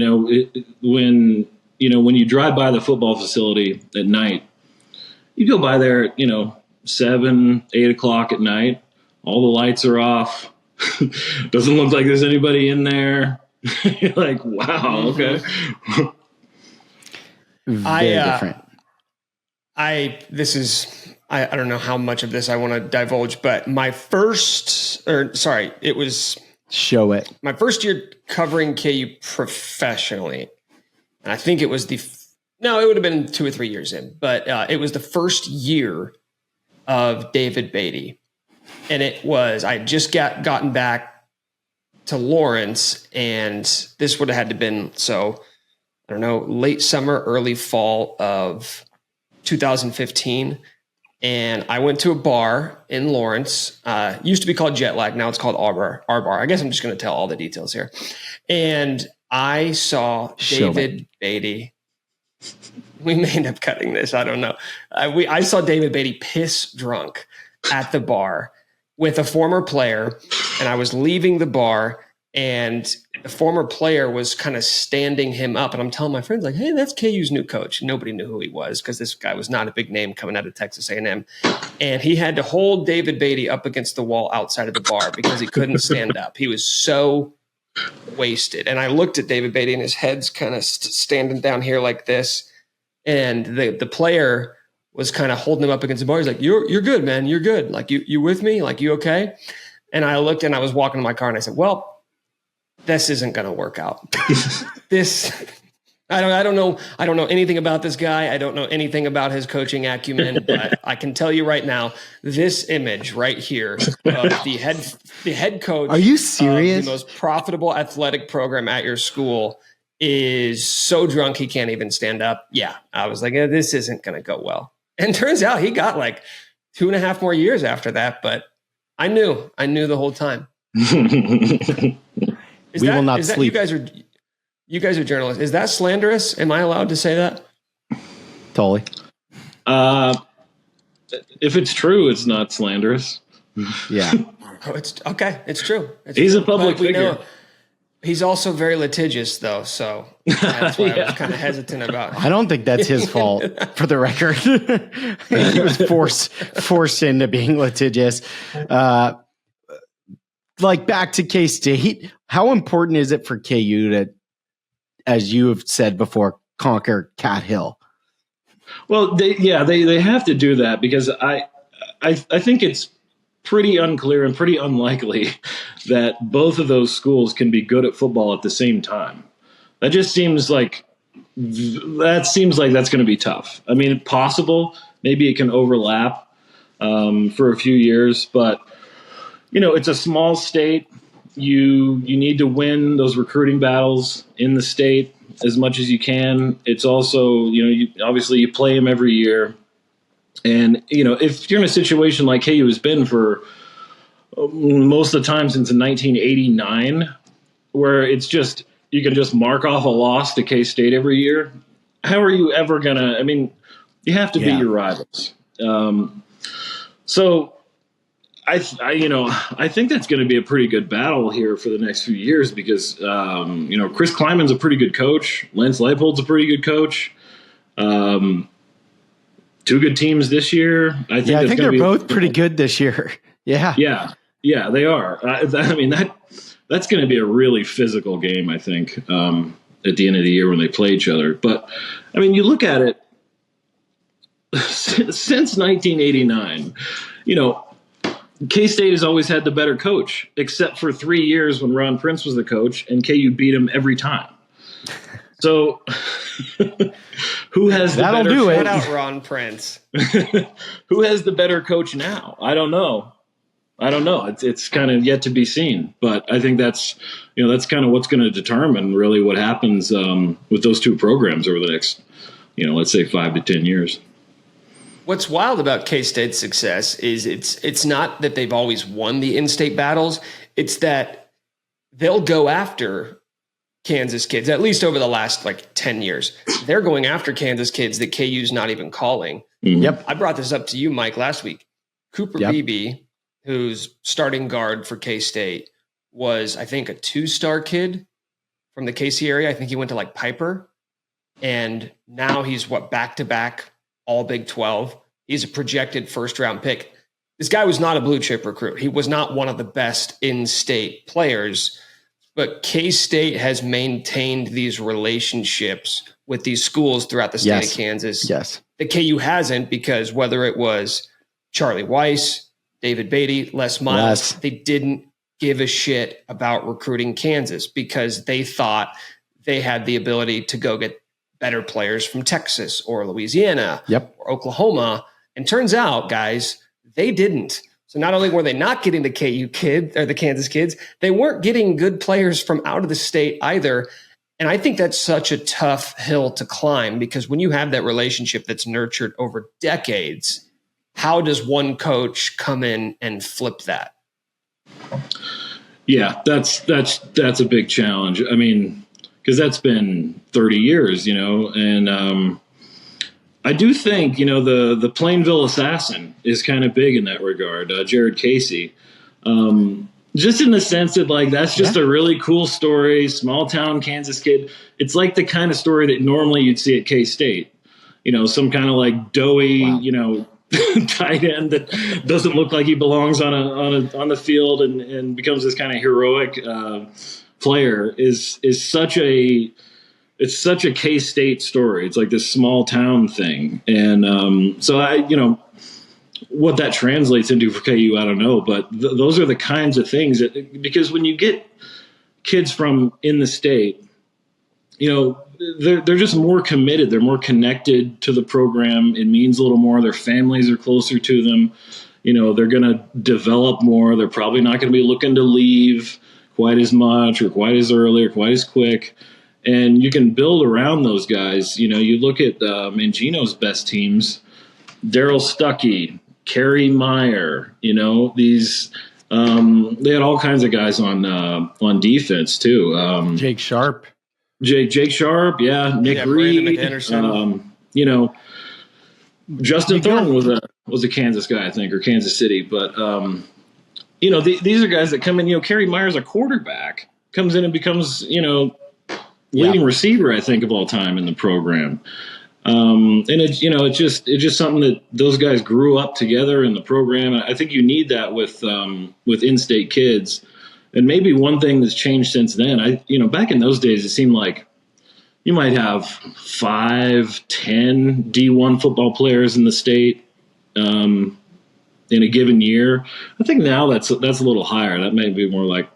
Speaker 3: when you drive by the football facility at night, you go by there at 7, 8 o'clock at night, all the lights are off. Doesn't look like there's anybody in there. You're like, wow, okay.
Speaker 4: Very different.
Speaker 1: I don't know how much of this I want to divulge, but
Speaker 4: show it.
Speaker 1: My first year covering KU professionally, and I think it was it would have been 2 or 3 years in, but it was the first year of David Beatty. And I had just gotten back to Lawrence, and this would have had to been, I don't know, late summer, early fall of 2015. And I went to a bar in Lawrence, used to be called Jet Lag. Now it's called our bar. I guess I'm just going to tell all the details here. And I saw David Beatty. We may end up cutting this. I don't know. I saw David Beatty piss drunk at the bar, with a former player, and I was leaving the bar, and the former player was kind of standing him up. And I'm telling my friends, like, hey, that's KU's new coach. Nobody knew who he was because this guy was not a big name coming out of Texas A&M. And he had to hold David Beatty up against the wall outside of the bar because he couldn't stand up. He was so wasted. And I looked at David Beatty, and his head's kind of standing down here like this. And the player was kind of holding him up against the bar. He's like, you're good, man. You're good. Like, you with me? Like, you okay? And I looked, and I was walking to my car, and I said, well, this isn't going to work out. I don't know anything about this guy. I don't know anything about his coaching acumen, but I can tell you right now, this image right here of the head coach.
Speaker 4: Are you serious?
Speaker 1: Of the most profitable athletic program at your school is so drunk he can't even stand up. Yeah, I was like, this isn't going to go well. And turns out he got like 2.5 more years after that, but I knew the whole time.
Speaker 4: Will not sleep.
Speaker 1: You guys are journalists. Is that slanderous? Am I allowed to say that?
Speaker 4: Tully.
Speaker 3: If it's true, it's not slanderous.
Speaker 4: Yeah.
Speaker 1: Oh, it's okay. It's true.
Speaker 3: He's a public figure.
Speaker 1: He's also very litigious, though, so that's why I was kind of hesitant about it.
Speaker 4: I don't think that's his fault, for the record. He was forced into being litigious. Like, back to K-State, how important is it for KU to, as you have said before, conquer Cat Hill?
Speaker 3: Well, they have to do that because I think it's pretty unclear and pretty unlikely that both of those schools can be good at football at the same time. That just seems like that's going to be tough. I mean, possible. Maybe it can overlap for a few years, but it's a small state. You need to win those recruiting battles in the state as much as you can. It's also, obviously you play them every year. And, if you're in a situation like KU has been for most of the time since 1989, where it's just, you can just mark off a loss to K-State every year, how are you ever going to, you have to beat your rivals. So I think that's going to be a pretty good battle here for the next few years because, Chris Kleiman's a pretty good coach. Lance Leipold's a pretty good coach. Two good teams this year. I think
Speaker 4: they're both pretty good this year. Yeah.
Speaker 3: Yeah, they are. That's going to be a really physical game, I think, at the end of the year when they play each other. But, you look at it, since 1989, K-State has always had the better coach, except for 3 years when Ron Prince was the coach, and KU beat him every time. So, who has the
Speaker 4: That'll
Speaker 3: better
Speaker 4: do it.
Speaker 1: Shout out Ron Prince.
Speaker 3: Who has the better coach now? I don't know. It's kind of yet to be seen. But I think that's kind of what's going to determine really what happens with those two programs over the next, let's say 5 to 10 years.
Speaker 1: What's wild about K-State's success is it's not that they've always won the in-state battles. It's that they'll go after Kansas kids, at least over the last 10 years. They're going after Kansas kids that KU's not even calling.
Speaker 3: Mm-hmm.
Speaker 4: Yep.
Speaker 1: I brought this up to you, Mike, last week. Cooper Beebe, who's starting guard for K-State, was, I think, a 2-star kid from the KC area. I think he went to Piper. And now he's back-to-back all Big 12. He's a projected first-round pick. This guy was not a blue-chip recruit. He was not one of the best in-state players. But K-State has maintained these relationships with these schools throughout the state of Kansas.
Speaker 4: Yes.
Speaker 1: The KU hasn't, because whether it was Charlie Weiss, David Beatty, Les Miles, they didn't give a shit about recruiting Kansas because they thought they had the ability to go get better players from Texas or Louisiana or Oklahoma. And turns out, guys, they didn't. So not only were they not getting the KU kid or the Kansas kids, they weren't getting good players from out of the state either. And I think that's such a tough hill to climb because when you have that relationship that's nurtured over decades, how does one coach come in and flip that?
Speaker 3: Yeah, that's a big challenge. Because that's been 30 years, and I do think, the Plainville assassin is kind of big in that regard, Jared Casey. Just in the sense that, like, that's just a really cool story, small town Kansas kid. It's like the kind of story that normally you'd see at K-State. Some kind of like doughy, tight end that doesn't look like he belongs on the field and becomes this kind of heroic player is such a K-State story. It's like this small town thing. And so what that translates into for KU, I don't know. But those are the kinds of things because when you get kids from in the state, they're just more committed. They're more connected to the program. It means a little more. Their families are closer to them. They're going to develop more. They're probably not going to be looking to leave quite as much or quite as early or quite as quick. And you can build around those guys. You look at Mangino's best teams, Daryl Stuckey, Kerry Meyer, these they had all kinds of guys on defense too.
Speaker 4: Jake Sharp.
Speaker 3: Jake Sharp, yeah, Nick Reed, Justin Thornton was a Kansas guy, I think, or Kansas City. But these are guys that come in. Kerry Meyer's a quarterback, comes in and becomes leading receiver, I think, of all time in the program. And it's just something that those guys grew up together in the program. I think you need that with in-state kids. And maybe one thing that's changed since then, back in those days, it seemed like you might have 5, 10 D1 football players in the state in a given year. I think now that's a little higher. That may be more like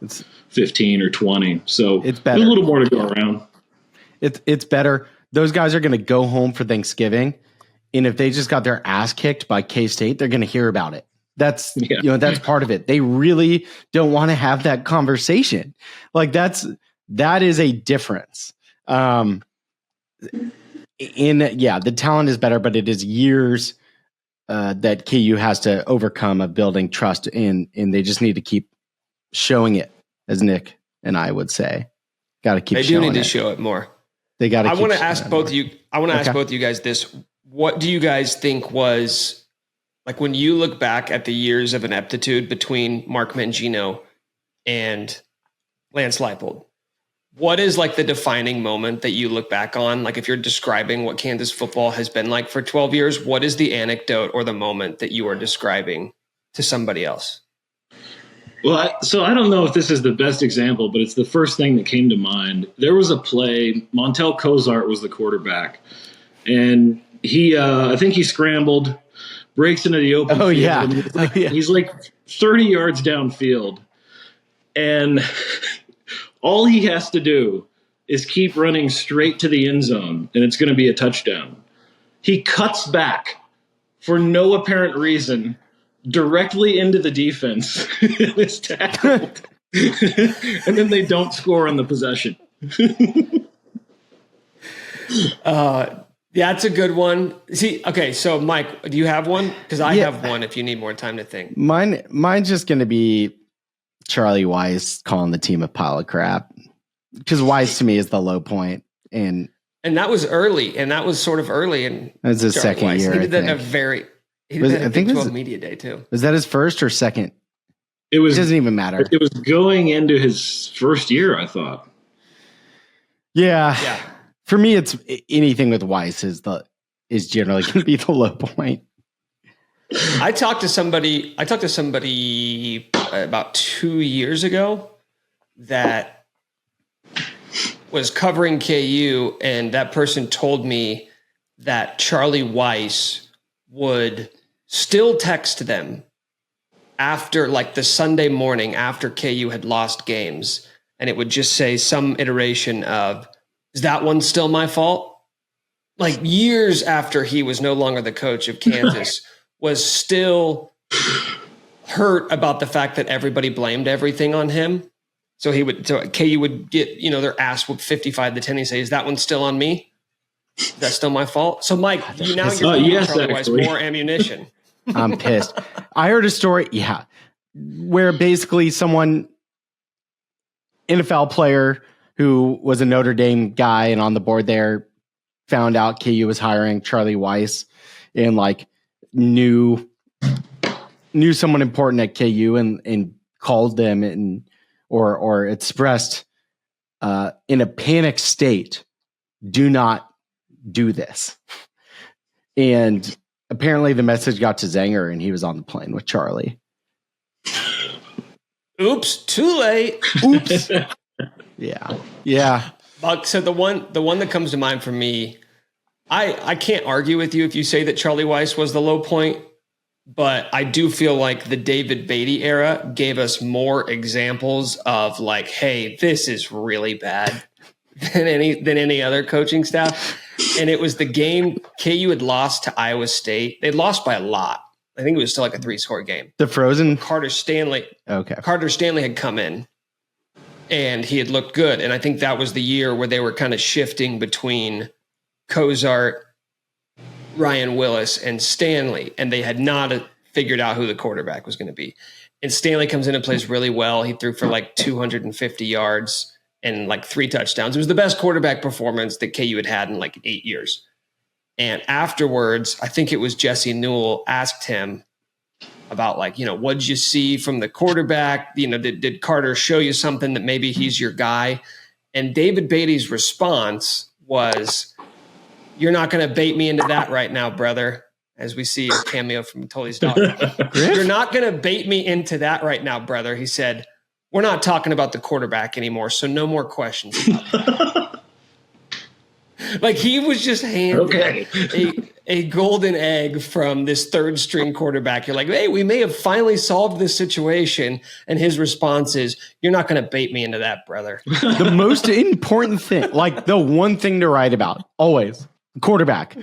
Speaker 3: 15 or 20. So
Speaker 4: it's better.
Speaker 3: There's a little more to go around.
Speaker 4: It's better. Those guys are going to go home for Thanksgiving, and if they just got their ass kicked by K-State, they're going to hear about it. That's that's part of it. They really don't want to have that conversation. Like that is a difference. The talent is better, but it is years that KU has to overcome of building trust in, and they just need to keep showing it, as Nick and I would say. Got to keep.
Speaker 1: They do need to show it more.
Speaker 4: They got to.
Speaker 1: I want to ask both of you. I want to ask both of you guys this: what do you guys think was? Like when you look back at the years of ineptitude between Mark Mangino and Lance Leipold, what is like the defining moment that you look back on? Like if you're describing what Kansas football has been like for 12 years, what is the anecdote or the moment that you are describing to somebody else?
Speaker 3: Well, so I don't know if this is the best example, but it's the first thing that came to mind. There was a play, Montel Cozart was the quarterback, and I think he scrambled, breaks into the open field.
Speaker 4: Yeah.
Speaker 3: He's like 30 yards downfield. And all he has to do is keep running straight to the end zone, and it's going to be a touchdown. He cuts back for no apparent reason directly into the defense and is tackled. And then they don't score on the possession.
Speaker 1: Yeah, that's a good one. See, okay, so Mike, do you have one? Because I have one if you need more time to think.
Speaker 4: Mine's just going to be Charlie Weiss calling the team a pile of crap. Because Weiss to me is the low point. And
Speaker 1: that was early, and that was sort of early. And
Speaker 4: it was his second
Speaker 1: Weiss.
Speaker 4: year.
Speaker 1: He did that at Big 12 Media Day, too.
Speaker 4: Was that his first or second?
Speaker 3: It
Speaker 4: doesn't even matter.
Speaker 3: It was going into his first year, I thought.
Speaker 4: Yeah. For me, it's anything with Weiss is generally going to be the low point.
Speaker 1: I talked to somebody about 2 years ago that was covering KU, and that person told me that Charlie Weiss would still text them after, like, the Sunday morning after KU had lost games, and it would just say some iteration of, "Is that one still my fault?" Like years after he was no longer the coach of Kansas, was still hurt about the fact that everybody blamed everything on him. So KU would get, their ass whooped 55-10. He'd say, "Is that one still on me? Is that still my fault?" So Mike, you're Charlie Weiss more ammunition.
Speaker 4: I'm pissed. I heard a story, where basically someone, NFL player who was a Notre Dame guy and on the board there, found out KU was hiring Charlie Weiss and like knew someone important at KU and called them and or expressed in a panic state, do not do this. And apparently the message got to Zanger and he was on the plane with Charlie.
Speaker 1: Oops, too late.
Speaker 4: Oops. Yeah.
Speaker 1: Buck, so the one that comes to mind for me, I can't argue with you if you say that Charlie Weiss was the low point, but I do feel like the David Beatty era gave us more examples of like, hey, this is really bad than any other coaching staff. And it was the game KU had lost to Iowa State. They'd lost by a lot. I think it was still like a 3-score game.
Speaker 4: The Frozen?
Speaker 1: Carter Stanley.
Speaker 4: Okay.
Speaker 1: Carter Stanley had come in and he had looked good. And I think that was the year where they were kind of shifting between Cozart, Ryan Willis, and Stanley. And they had not figured out who the quarterback was going to be. And Stanley comes in and plays really well. He threw for like 250 yards and like 3 touchdowns. It was the best quarterback performance that KU had had in like 8 years. And afterwards, I think it was Jesse Newell asked him about like, what did you see from the quarterback? Did Carter show you something that maybe he's your guy? And David Beatty's response was, "You're not going to bait me into that right now, brother." As we see a cameo from Tully's daughter. "You're not going to bait me into that right now, brother." He said, "We're not talking about the quarterback anymore, so no more questions about that." Like he was just handed a golden egg from this third string quarterback. You're like, hey, we may have finally solved this situation. And his response is, "You're not going to bait me into that, brother."
Speaker 4: The most important thing, like the one thing to write about, always, quarterback.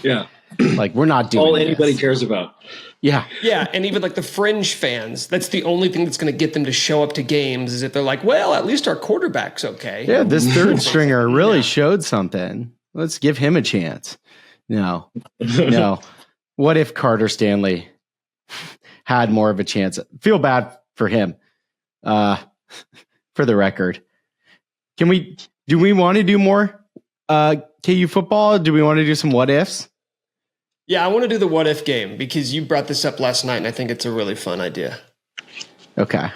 Speaker 3: Yeah.
Speaker 4: Like we're not doing
Speaker 3: all anybody cares about.
Speaker 4: Yeah.
Speaker 1: Yeah. And even like the fringe fans, that's the only thing that's going to get them to show up to games is if they're like, well, at least our quarterback's okay.
Speaker 4: Yeah, this third stringer really showed something. Let's give him a chance. No. What if Carter Stanley had more of a chance? Feel bad for him. For the record. Do we want to do more KU football? Do we want to do some what ifs?
Speaker 1: Yeah, I want to do the what if game because you brought this up last night and I think it's a really fun idea.
Speaker 4: Okay.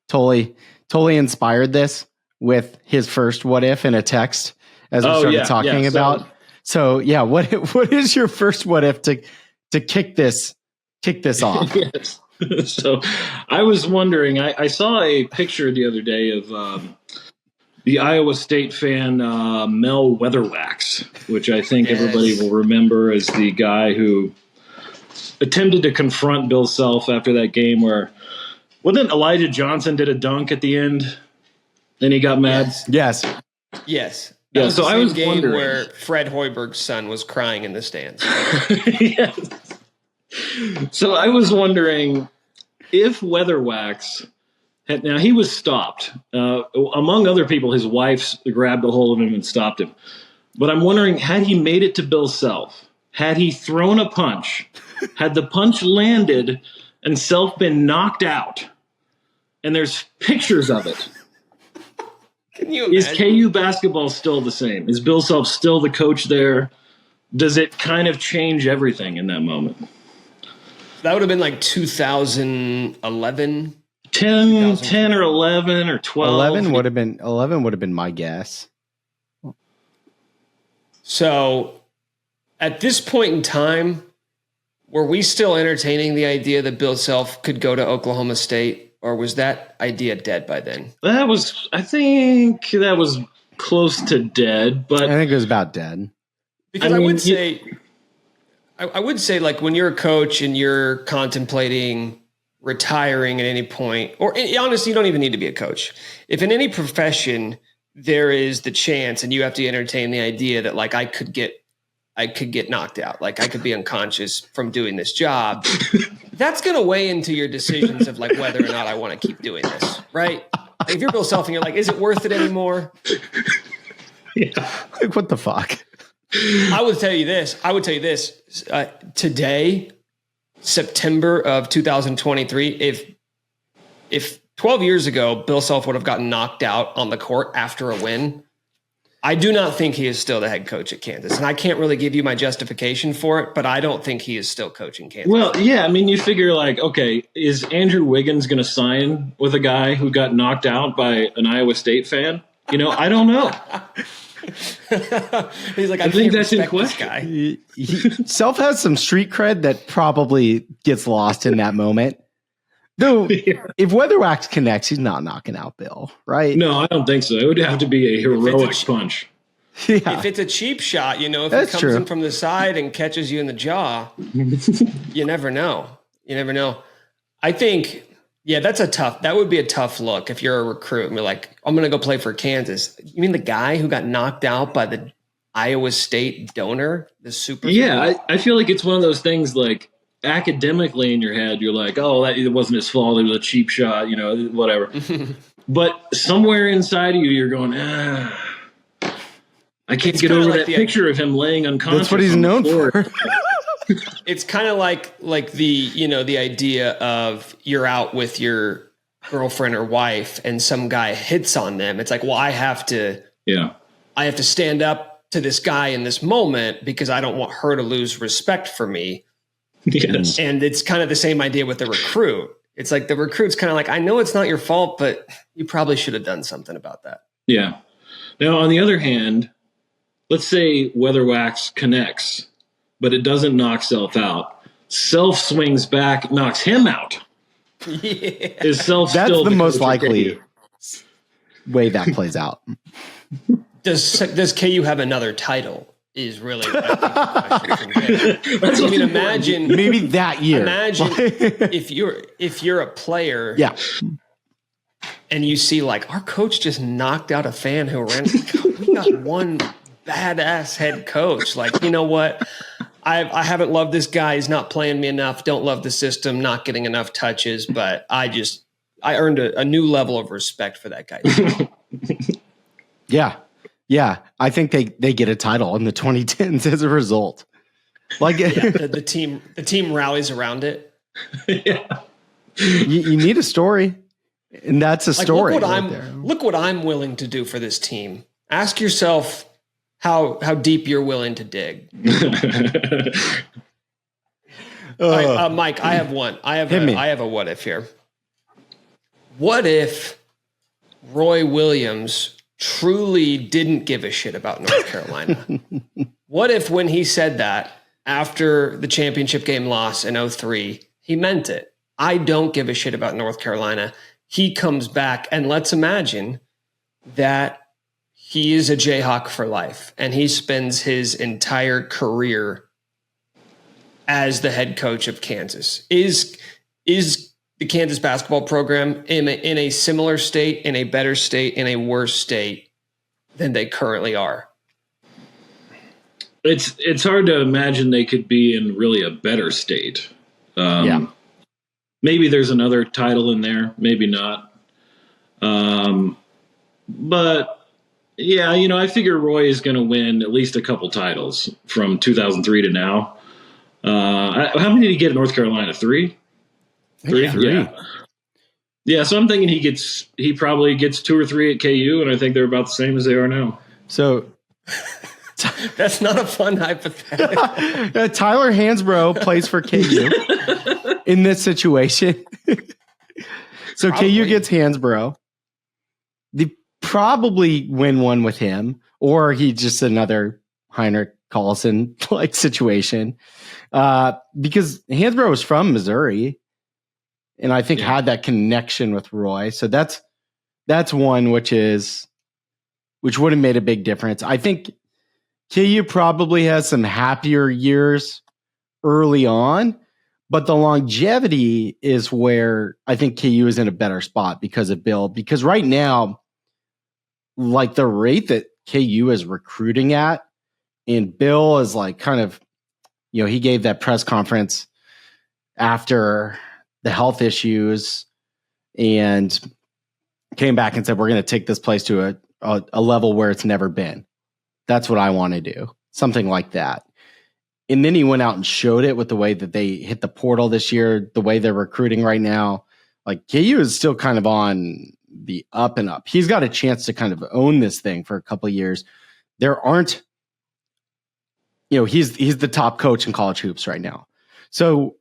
Speaker 4: Tully inspired this with his first what if in a text as we started talking about. So yeah, what is your first what if to kick this off?
Speaker 3: Yes. So I was wondering, I saw a picture the other day of the Iowa State fan, Mel Weatherwax, which I think everybody will remember as the guy who attempted to confront Bill Self after that game where, wasn't Elijah Johnson did a dunk at the end? Then he got mad?
Speaker 4: Yes.
Speaker 1: That was so the same game where Fred Hoiberg's son was crying in the stands.
Speaker 3: Yes. So I was wondering if Weatherwax now, he was stopped. Among other people, his wife grabbed a hold of him and stopped him. But I'm wondering, had he made it to Bill Self? Had he thrown a punch? Had the punch landed and Self been knocked out? And there's pictures of it.
Speaker 1: Can you imagine?
Speaker 3: Is KU basketball still the same? Is Bill Self still the coach there? Does it kind of change everything in that moment?
Speaker 1: That would have been like 2011.
Speaker 3: 10 or 11 or 12.
Speaker 4: 11 would have been my guess.
Speaker 1: So at this point in time, were we still entertaining the idea that Bill Self could go to Oklahoma State, or was that idea dead by then?
Speaker 3: I think that was close to dead, but
Speaker 4: I think it was about dead.
Speaker 1: Because I would say like when you're a coach and you're contemplating retiring at any point, or honestly, you don't even need to be a coach. If in any profession there is the chance and you have to entertain the idea that like I could get knocked out, like I could be unconscious from doing this job, that's going to weigh into your decisions of like whether or not I want to keep doing this, right? Like if you're Bill Self and you're like, is it worth it anymore?
Speaker 3: Yeah.
Speaker 4: Like what the fuck?
Speaker 1: I would tell you this. Today, September of 2023, if 12 years ago Bill Self would have gotten knocked out on the court after a win, I do not think he is still the head coach at Kansas, and I can't really give you my justification for it, but I don't think he is still coaching Kansas.
Speaker 3: Well, yeah, I mean, you figure like, okay, is Andrew Wiggins going to sign with a guy who got knocked out by an Iowa State fan? I don't know.
Speaker 1: He's like, I
Speaker 3: think
Speaker 1: can't
Speaker 3: that's in
Speaker 1: respect this
Speaker 3: question.
Speaker 1: guy.
Speaker 4: He Self has some street cred that probably gets lost in that moment. Though, if Weatherwax connects, he's not knocking out Bill, right?
Speaker 3: No, I don't think so. It would have to be a heroic punch.
Speaker 4: Yeah.
Speaker 1: If it's a cheap shot, if
Speaker 4: That's
Speaker 1: he comes
Speaker 4: true.
Speaker 1: in from the side and catches you in the jaw, you never know. You never know. I think, that would be a tough look if you're a recruit and you're like, I'm going to go play for Kansas. You mean the guy who got knocked out by the Iowa State donor, the super?
Speaker 3: Yeah, I feel like it's one of those things like academically in your head, you're like, oh, it wasn't his fault. It was a cheap shot, whatever. But somewhere inside of you, you're going, I can't get over that picture of him laying unconscious.
Speaker 4: That's what he's known for.
Speaker 1: It's kind of like the idea of you're out with your girlfriend or wife and some guy hits on them. It's like, well, I have to stand up to this guy in this moment because I don't want her to lose respect for me.
Speaker 3: Yes.
Speaker 1: And it's kind of the same idea with the recruit. It's like the recruit's kind of like, I know it's not your fault, but you probably should have done something about that.
Speaker 3: Yeah. Now, on the other hand, let's say Weatherwax connects, but it doesn't knock Self out. Self swings back, knocks him out.
Speaker 1: Yeah.
Speaker 3: Is Self
Speaker 4: That's
Speaker 3: still
Speaker 4: the most
Speaker 3: coach of
Speaker 4: likely
Speaker 3: KU?
Speaker 4: way that plays out.
Speaker 1: Does KU have another title? Is really I think the question. I mean, imagine
Speaker 4: Maybe that year.
Speaker 1: Imagine if you're a player,
Speaker 4: Yeah.
Speaker 1: and you see like our coach just knocked out a fan who ran. We got one badass head coach. Like, you know what? I haven't loved this guy. He's not playing me enough. Don't love the system. Not getting enough touches. But I earned a new level of respect for that guy.
Speaker 4: Yeah. Yeah. I think they get a title in the 2010s as a result. Like
Speaker 1: the team rallies around it.
Speaker 3: Yeah.
Speaker 4: you need a story. And that's a story.
Speaker 1: Look what I'm willing to do for this team. Ask yourself how deep you're willing to dig. All right, Mike, I have one. I have a what if here. What if Roy Williams truly didn't give a shit about North Carolina? What if when he said that after the championship game loss in 2003, he meant it? I don't give a shit about North Carolina. He comes back, and let's imagine that he is a Jayhawk for life, and he spends his entire career as the head coach of Kansas. Is the Kansas basketball program in a similar state, in a better state, in a worse state than they currently are?
Speaker 3: It's hard to imagine they could be in really a better state. Maybe there's another title in there, maybe not. But yeah, I figure Roy is going to win at least a couple titles from 2003 to now. How many did he get in North Carolina? Three? Yeah. Yeah, so I'm thinking he probably gets 2 or 3 at KU, and I think they're about the same as they are now.
Speaker 4: So
Speaker 1: that's not a fun hypothetical.
Speaker 4: Tyler Hansbrough plays for KU in this situation. So probably. KU gets Hansbrough. They probably win one with him, or he just another Heinrich Collison like situation. Because Hansbrough was from Missouri, and I think had that connection with Roy. So that's one which would have made a big difference. I think KU probably has some happier years early on, but the longevity is where I think KU is in a better spot because of Bill. Because right now, like the rate that KU is recruiting at, and Bill is like kind of, he gave that press conference after the health issues and came back and said, we're going to take this place to a level where it's never been. That's what I want to do. Something like that. And then he went out and showed it with the way that they hit the portal this year, the way they're recruiting right now. Like KU is still kind of on the up and up. He's got a chance to kind of own this thing for a couple of years. there aren't, he's the top coach in college hoops right now. So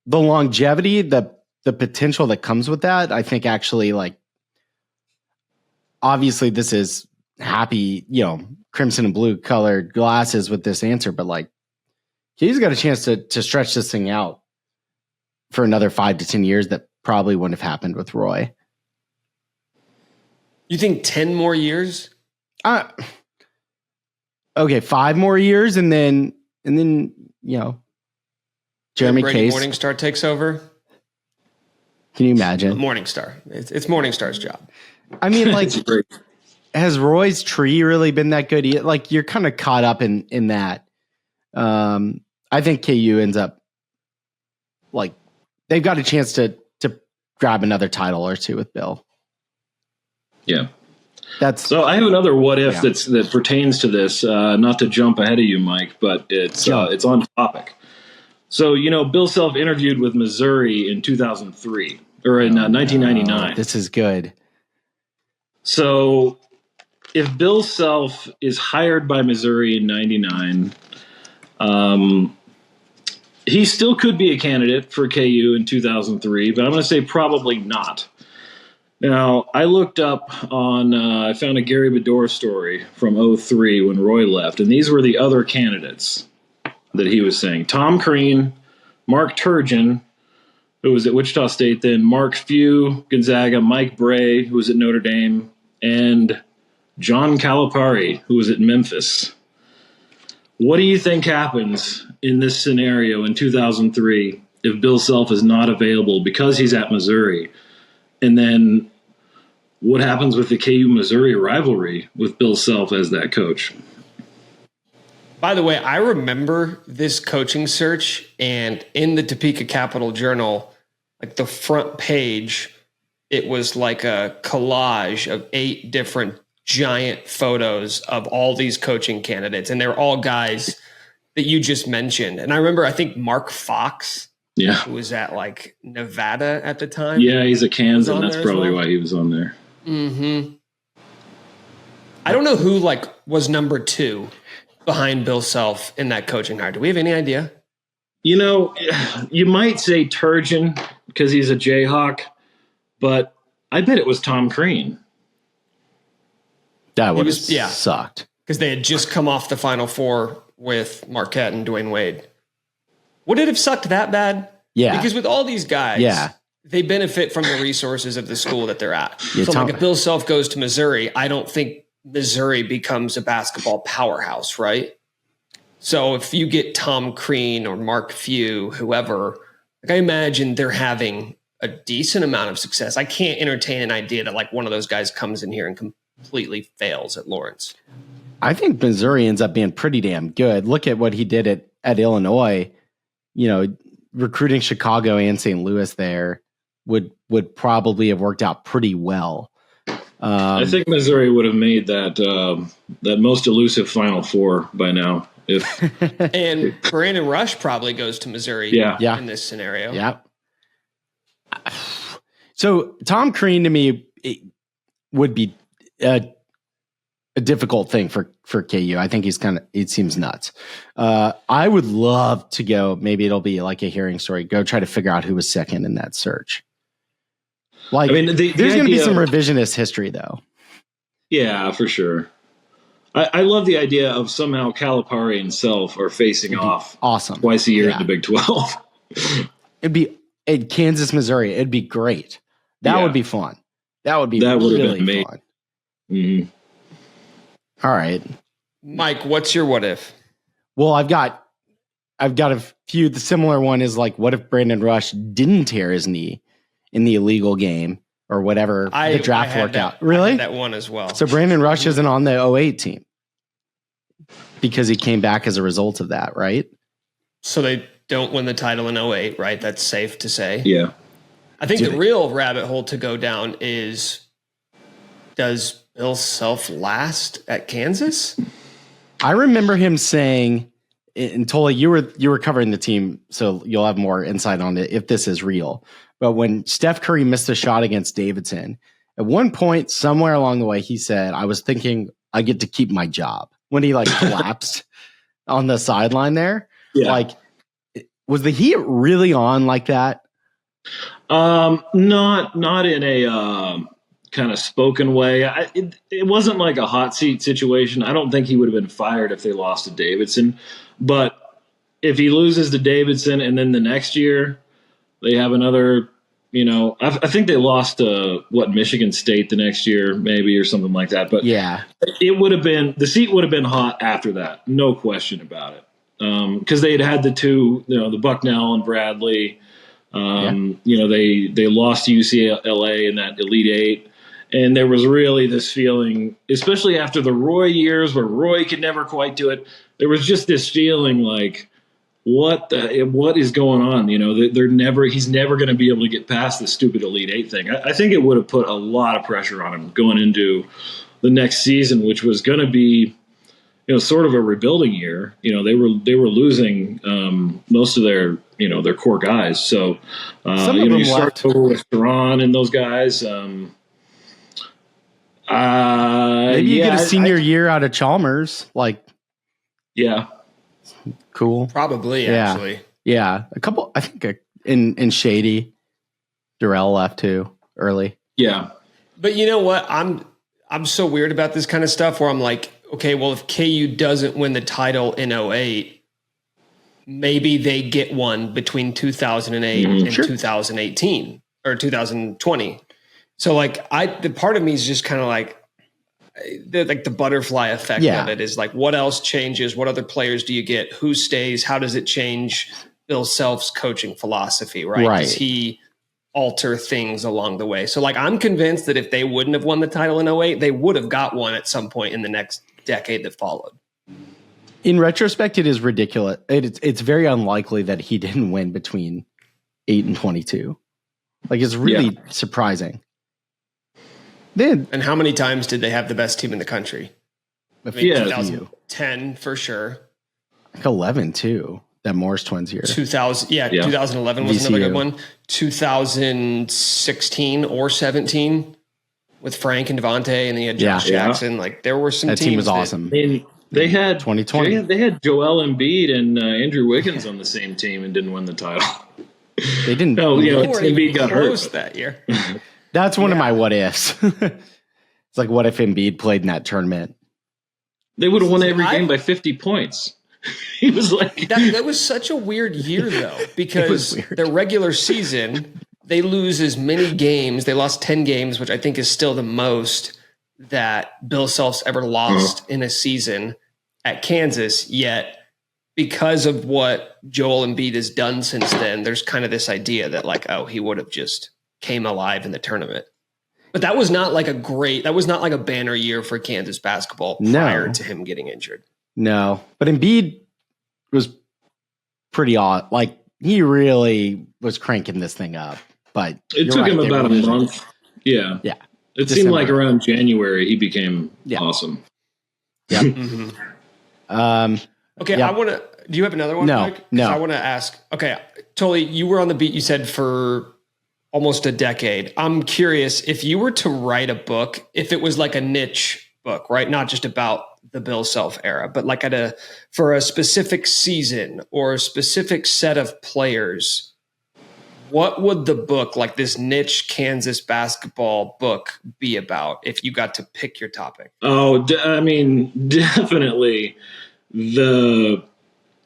Speaker 4: the longevity, the potential that comes with that, I think actually, like, obviously this is happy, crimson and blue colored glasses with this answer, but like he's got a chance to stretch this thing out for another 5 to 10 years that probably wouldn't have happened with Roy.
Speaker 1: You think 10 more years?
Speaker 4: Okay, 5 more years, and then Jeremy Case.
Speaker 1: Morningstar takes over.
Speaker 4: Can you imagine?
Speaker 1: Morningstar. It's Morningstar's job.
Speaker 4: I mean, like, has Roy's tree really been that good? Like, you're kind of caught up in that. I think KU ends up, like, they've got a chance to grab another title or two with Bill.
Speaker 3: Yeah.
Speaker 4: So
Speaker 3: I have another what if that pertains to this. Not to jump ahead of you, Mike, but it's on topic. So, Bill Self interviewed with Missouri in 2003 or in 1999.
Speaker 4: This is good.
Speaker 3: So if Bill Self is hired by Missouri in 99, he still could be a candidate for KU in 2003, but I'm going to say probably not. Now, I looked up I found a Gary Bedore story from 2003 when Roy left, and these were the other candidates that he was saying. Tom Crean, Mark Turgeon, who was at Wichita State then, Mark Few, Gonzaga, Mike Bray, who was at Notre Dame, and John Calipari, who was at Memphis. What do you think happens in this scenario in 2003 if Bill Self is not available because he's at Missouri? And then what happens with the KU-Missouri rivalry with Bill Self as that coach?
Speaker 1: By the way, I remember this coaching search, and in the Topeka Capital Journal, like the front page, it was like a collage of 8 different giant photos of all these coaching candidates, and they're all guys that you just mentioned. And I remember, I think Mark Fox, who was at like Nevada at the time.
Speaker 3: Yeah, he's a Kansas, and that's probably why he was on there.
Speaker 1: Mm-hmm. I don't know who was number 2 behind Bill Self in that coaching hire. Do we have any idea?
Speaker 3: You might say Turgeon because he's a Jayhawk, but I bet it was Tom Crean.
Speaker 4: That would have sucked.
Speaker 1: Because they had just come off the Final Four with Marquette and Dwayne Wade. Would it have sucked that bad?
Speaker 4: Yeah.
Speaker 1: Because with all these guys, they benefit from the resources of the school that they're at.
Speaker 4: Yeah,
Speaker 1: so if Bill Self goes to Missouri, I don't think Missouri becomes a basketball powerhouse, right? So if you get Tom Crean or Mark Few, whoever, I imagine they're having a decent amount of success. I can't entertain an idea that one of those guys comes in here and completely fails at Lawrence.
Speaker 4: I think Missouri ends up being pretty damn good. Look at what he did at Illinois. Recruiting Chicago and St. Louis there would probably have worked out pretty well.
Speaker 3: I think Missouri would have made that most elusive Final Four by now.
Speaker 1: And Brandon Rush probably goes to Missouri in this scenario.
Speaker 4: Yeah. So Tom Crean to me would be a difficult thing for KU. I think it seems nuts. I would love to go, maybe it'll be like a hearing story, go try to figure out who was second in that search. There's going to be some revisionist history though.
Speaker 3: Yeah, for sure. I love the idea of somehow Calipari and Self are facing off
Speaker 4: awesome
Speaker 3: twice a year in the Big 12.
Speaker 4: It'd be in Kansas, Missouri. It'd be great. That would be fun. That would really fun.
Speaker 3: Mm-hmm.
Speaker 4: All right,
Speaker 1: Mike, what's your what if?
Speaker 4: Well, I've got a few. The similar one is what if Brandon Rush didn't tear his knee in the illegal game or whatever the draft worked out? Really?
Speaker 1: I had that one as well.
Speaker 4: So Brandon Rush isn't on the 08 team because he came back as a result of that, right?
Speaker 1: So they don't win the title in 08, right? That's safe to say.
Speaker 3: Yeah.
Speaker 1: I think the real rabbit hole to go down is, does Bill Self last at Kansas?
Speaker 4: I remember him saying, and Tully, you were covering the team, so you'll have more insight on it if this is real. But when Steph Curry missed a shot against Davidson, at one point somewhere along the way, he said, I was thinking I get to keep my job. When he like collapsed on the sideline there, like, was the heat really on like that?
Speaker 3: Not in a kind of spoken way. It wasn't like a hot seat situation. I don't think he would have been fired if they lost to Davidson. But if he loses to Davidson and then the next year they have another, I think they lost to Michigan State the next year, maybe, or something like that. But
Speaker 4: yeah,
Speaker 3: the seat would have been hot after that, no question about it. Because they had the two, the Bucknell and Bradley. They lost to UCLA in that Elite Eight. And there was really this feeling, especially after the Roy years where Roy could never quite do it. There was just this feeling like, what is going on? He's never going to be able to get past the stupid Elite Eight thing. I think it would have put a lot of pressure on him going into the next season, which was going to be, sort of a rebuilding year. They were losing most of their core guys. So you start over with Sharon and those guys.
Speaker 4: Maybe you get a senior year out of Chalmers, like.
Speaker 3: Yeah.
Speaker 4: Cool.
Speaker 1: Probably, actually.
Speaker 4: Yeah. A couple, I think, in Shady, Durrell left too early.
Speaker 3: Yeah.
Speaker 1: But you know what? I'm so weird about this kind of stuff where I'm like, okay, well, if KU doesn't win the title in 08, maybe they get one between 2008 and 2018 or 2020. So like the part of me is just kind of like the butterfly effect of it is like, what else changes? What other players do you get? Who stays? How does it change Bill Self's coaching philosophy? Right. Does he alter things along the way? So like, I'm convinced that if they wouldn't have won the title in 08, they would have got one at some point in the next decade that followed.
Speaker 4: In retrospect, it is ridiculous. It's very unlikely that he didn't win between 8 and 22. Like, it's really surprising.
Speaker 1: And how many times did they have the best team in the country? 2010 for sure.
Speaker 4: Like 11 too. That Morris Twins year.
Speaker 1: 2011 was another good one. 2016 or 17 with Frank and Devontae, and then you had Josh Jackson. Like, there were some teams.
Speaker 4: That team was awesome.
Speaker 3: They had
Speaker 4: 2020.
Speaker 3: They had Joel Embiid and Andrew Wiggins on the same team and didn't win the title.
Speaker 4: They didn't.
Speaker 3: No, Embiid got hurt
Speaker 1: that year.
Speaker 4: That's one of my what ifs. It's like, what if Embiid played in that tournament?
Speaker 3: They would have won every game by 50 points. He was like
Speaker 1: that was such a weird year though, because their regular season they lose as many games. They lost 10 games, which I think is still the most that Bill Self's ever lost in a season at Kansas. Yet, because of what Joel Embiid has done since then, there's kind of this idea that like, oh, he would have just came alive in the tournament. But that was not like a banner year for Kansas basketball prior to him getting injured.
Speaker 4: No, but Embiid was pretty odd. Like, he really was cranking this thing up. But
Speaker 3: it took him about a month. Yeah.
Speaker 4: Yeah.
Speaker 3: It seemed like around January he became awesome.
Speaker 4: Yeah.
Speaker 1: Okay, I want to. Do you have another one?
Speaker 4: No,
Speaker 1: Mike?
Speaker 4: no.
Speaker 1: I want to ask. Okay, Tully, you were on the beat. You said for almost a decade. I'm curious if you were to write a book, if it was like a niche book, right? Not just about the Bill Self era, but like for a specific season or a specific set of players. What would the book, like this niche Kansas basketball book, be about if you got to pick your topic?
Speaker 3: Oh, I mean, definitely the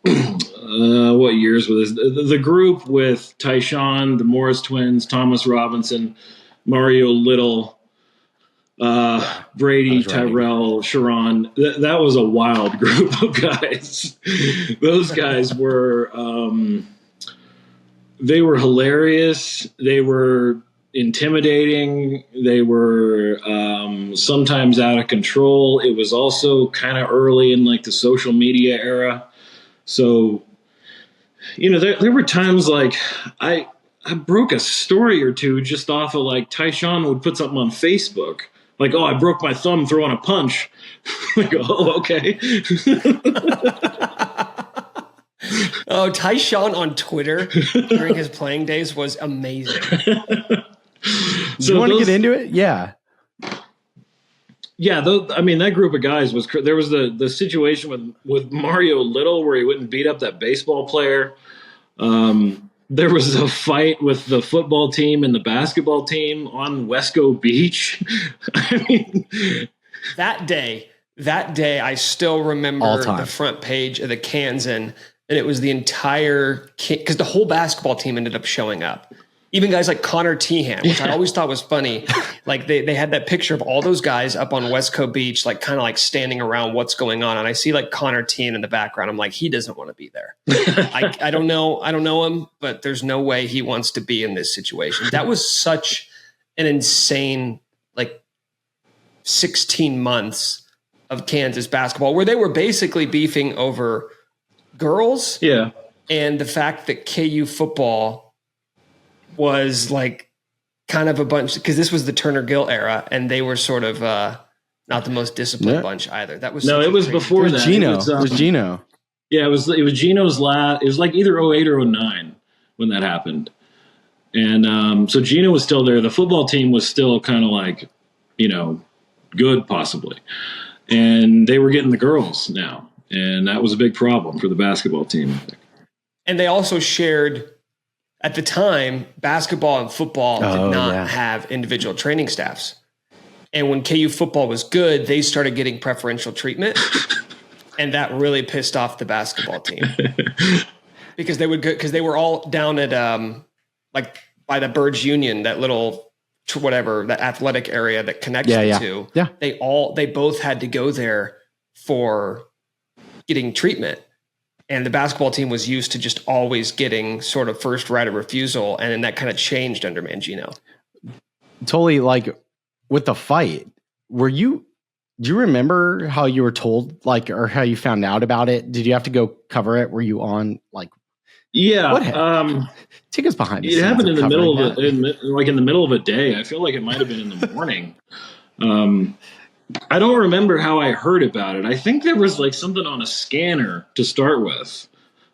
Speaker 3: what years was this? The group with Tyshawn, the Morris twins, Thomas Robinson, Mario Little, Brady, Tyrell, Sharon. That was a wild group of guys. Those guys were they were hilarious. They were intimidating. They were sometimes out of control. It was also kind of early in like the social media era. So, there were times like I broke a story or two just off of like Tyshawn would put something on Facebook. Like, oh, I broke my thumb throwing a punch. Like, oh, okay.
Speaker 1: Oh, Tyshawn on Twitter during his playing days was amazing.
Speaker 4: So you want to get into it? Yeah.
Speaker 3: Yeah, I mean that group of guys was. There was the situation with Mario Little where he wouldn't beat up that baseball player. There was a fight with the football team and the basketball team on Wesco Beach. I mean,
Speaker 1: That day, I still remember the front page of the Kansan, and it was the entire because the whole basketball team ended up showing up. Even guys like Connor Tehan, which I always thought was funny. Like they had that picture of all those guys up on Wesco Beach, like kind of like standing around what's going on. And I see like Connor Tehan in the background. I'm like, he doesn't want to be there. I don't know him, but there's no way he wants to be in this situation. That was such an insane, like 16 months of Kansas basketball where they were basically beefing over girls.
Speaker 3: Yeah.
Speaker 1: And the fact that KU football was like kind of a bunch because this was the Turner Gill era and they were sort of not the most disciplined bunch either. That was
Speaker 3: it was before that.
Speaker 4: Gino. It was Gino.
Speaker 3: Yeah, it was Gino's last. It was like either 08 or 09 when that happened. And so Gino was still there. The football team was still kind of like, good possibly. And they were getting the girls now. And that was a big problem for the basketball team.
Speaker 1: And they also shared, at the time, basketball and football did not have individual training staffs. And when KU football was good, they started getting preferential treatment. And that really pissed off the basketball team. Because they were all down at like by the Birds Union, that little that athletic area that connects the two.
Speaker 4: Yeah.
Speaker 1: They both had to go there for getting treatment. And the basketball team was used to just always getting sort of first right of refusal. And then that kind of changed under Mangino.
Speaker 4: Tully, like with the fight, do you remember how you were told, like, or how you found out about it? Did you have to go cover it? Were you on like,
Speaker 3: yeah,
Speaker 4: take us behind the
Speaker 3: scenes. It happened in the middle of in the middle of a day. I feel like it might have been in the morning. I don't remember how I heard about it. I think there was like something on a scanner to start with.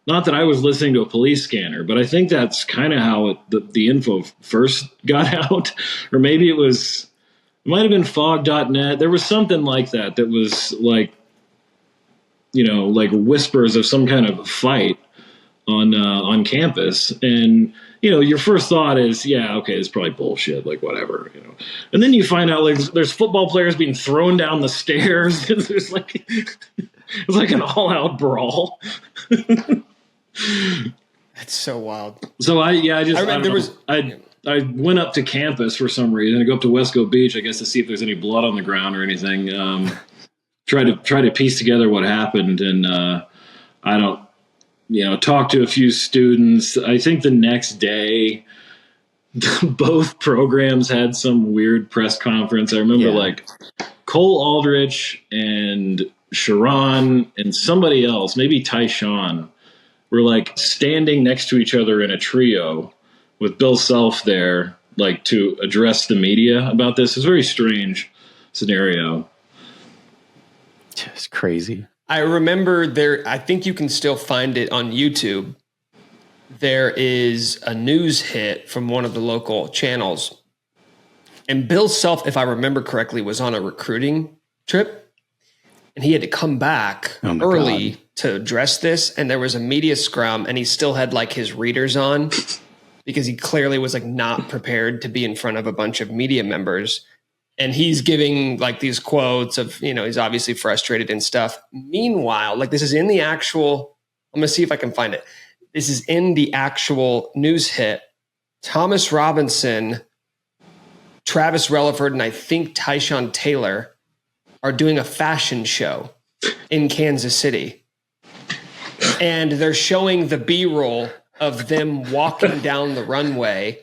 Speaker 3: Not that I was listening to a police scanner, but I think that's kind of how the info first got out. Or maybe it might have been fog.net. There was something like that was like, like whispers of some kind of fight on campus. And, your first thought is, yeah, okay, it's probably bullshit, like whatever, And then you find out like there's football players being thrown down the stairs. There's like it's like an all-out brawl.
Speaker 1: That's so wild.
Speaker 3: So I went up to campus for some reason. I go up to Wesco Beach, I guess, to see if there's any blood on the ground or anything. Try to piece together what happened, and I don't. Talk to a few students. I think the next day, both programs had some weird press conference. I remember like Cole Aldrich and Sharon and somebody else, maybe Tyshawn, were like standing next to each other in a trio with Bill Self there, like to address the media about this. It's a very strange scenario.
Speaker 4: Just crazy.
Speaker 1: I remember I think you can still find it on YouTube. There is a news hit from one of the local channels. And Bill Self, if I remember correctly, was on a recruiting trip. And he had to come back early to address this. And there was a media scrum, and he still had like his readers on because he clearly was like not prepared to be in front of a bunch of media members. And he's giving like these quotes of, he's obviously frustrated and stuff. Meanwhile, like this is in the actual, I'm going to see if I can find it. This is in the actual news hit. Thomas Robinson, Travis Relaford, and I think Tyshawn Taylor are doing a fashion show in Kansas City. And they're showing the B-roll of them walking down the runway.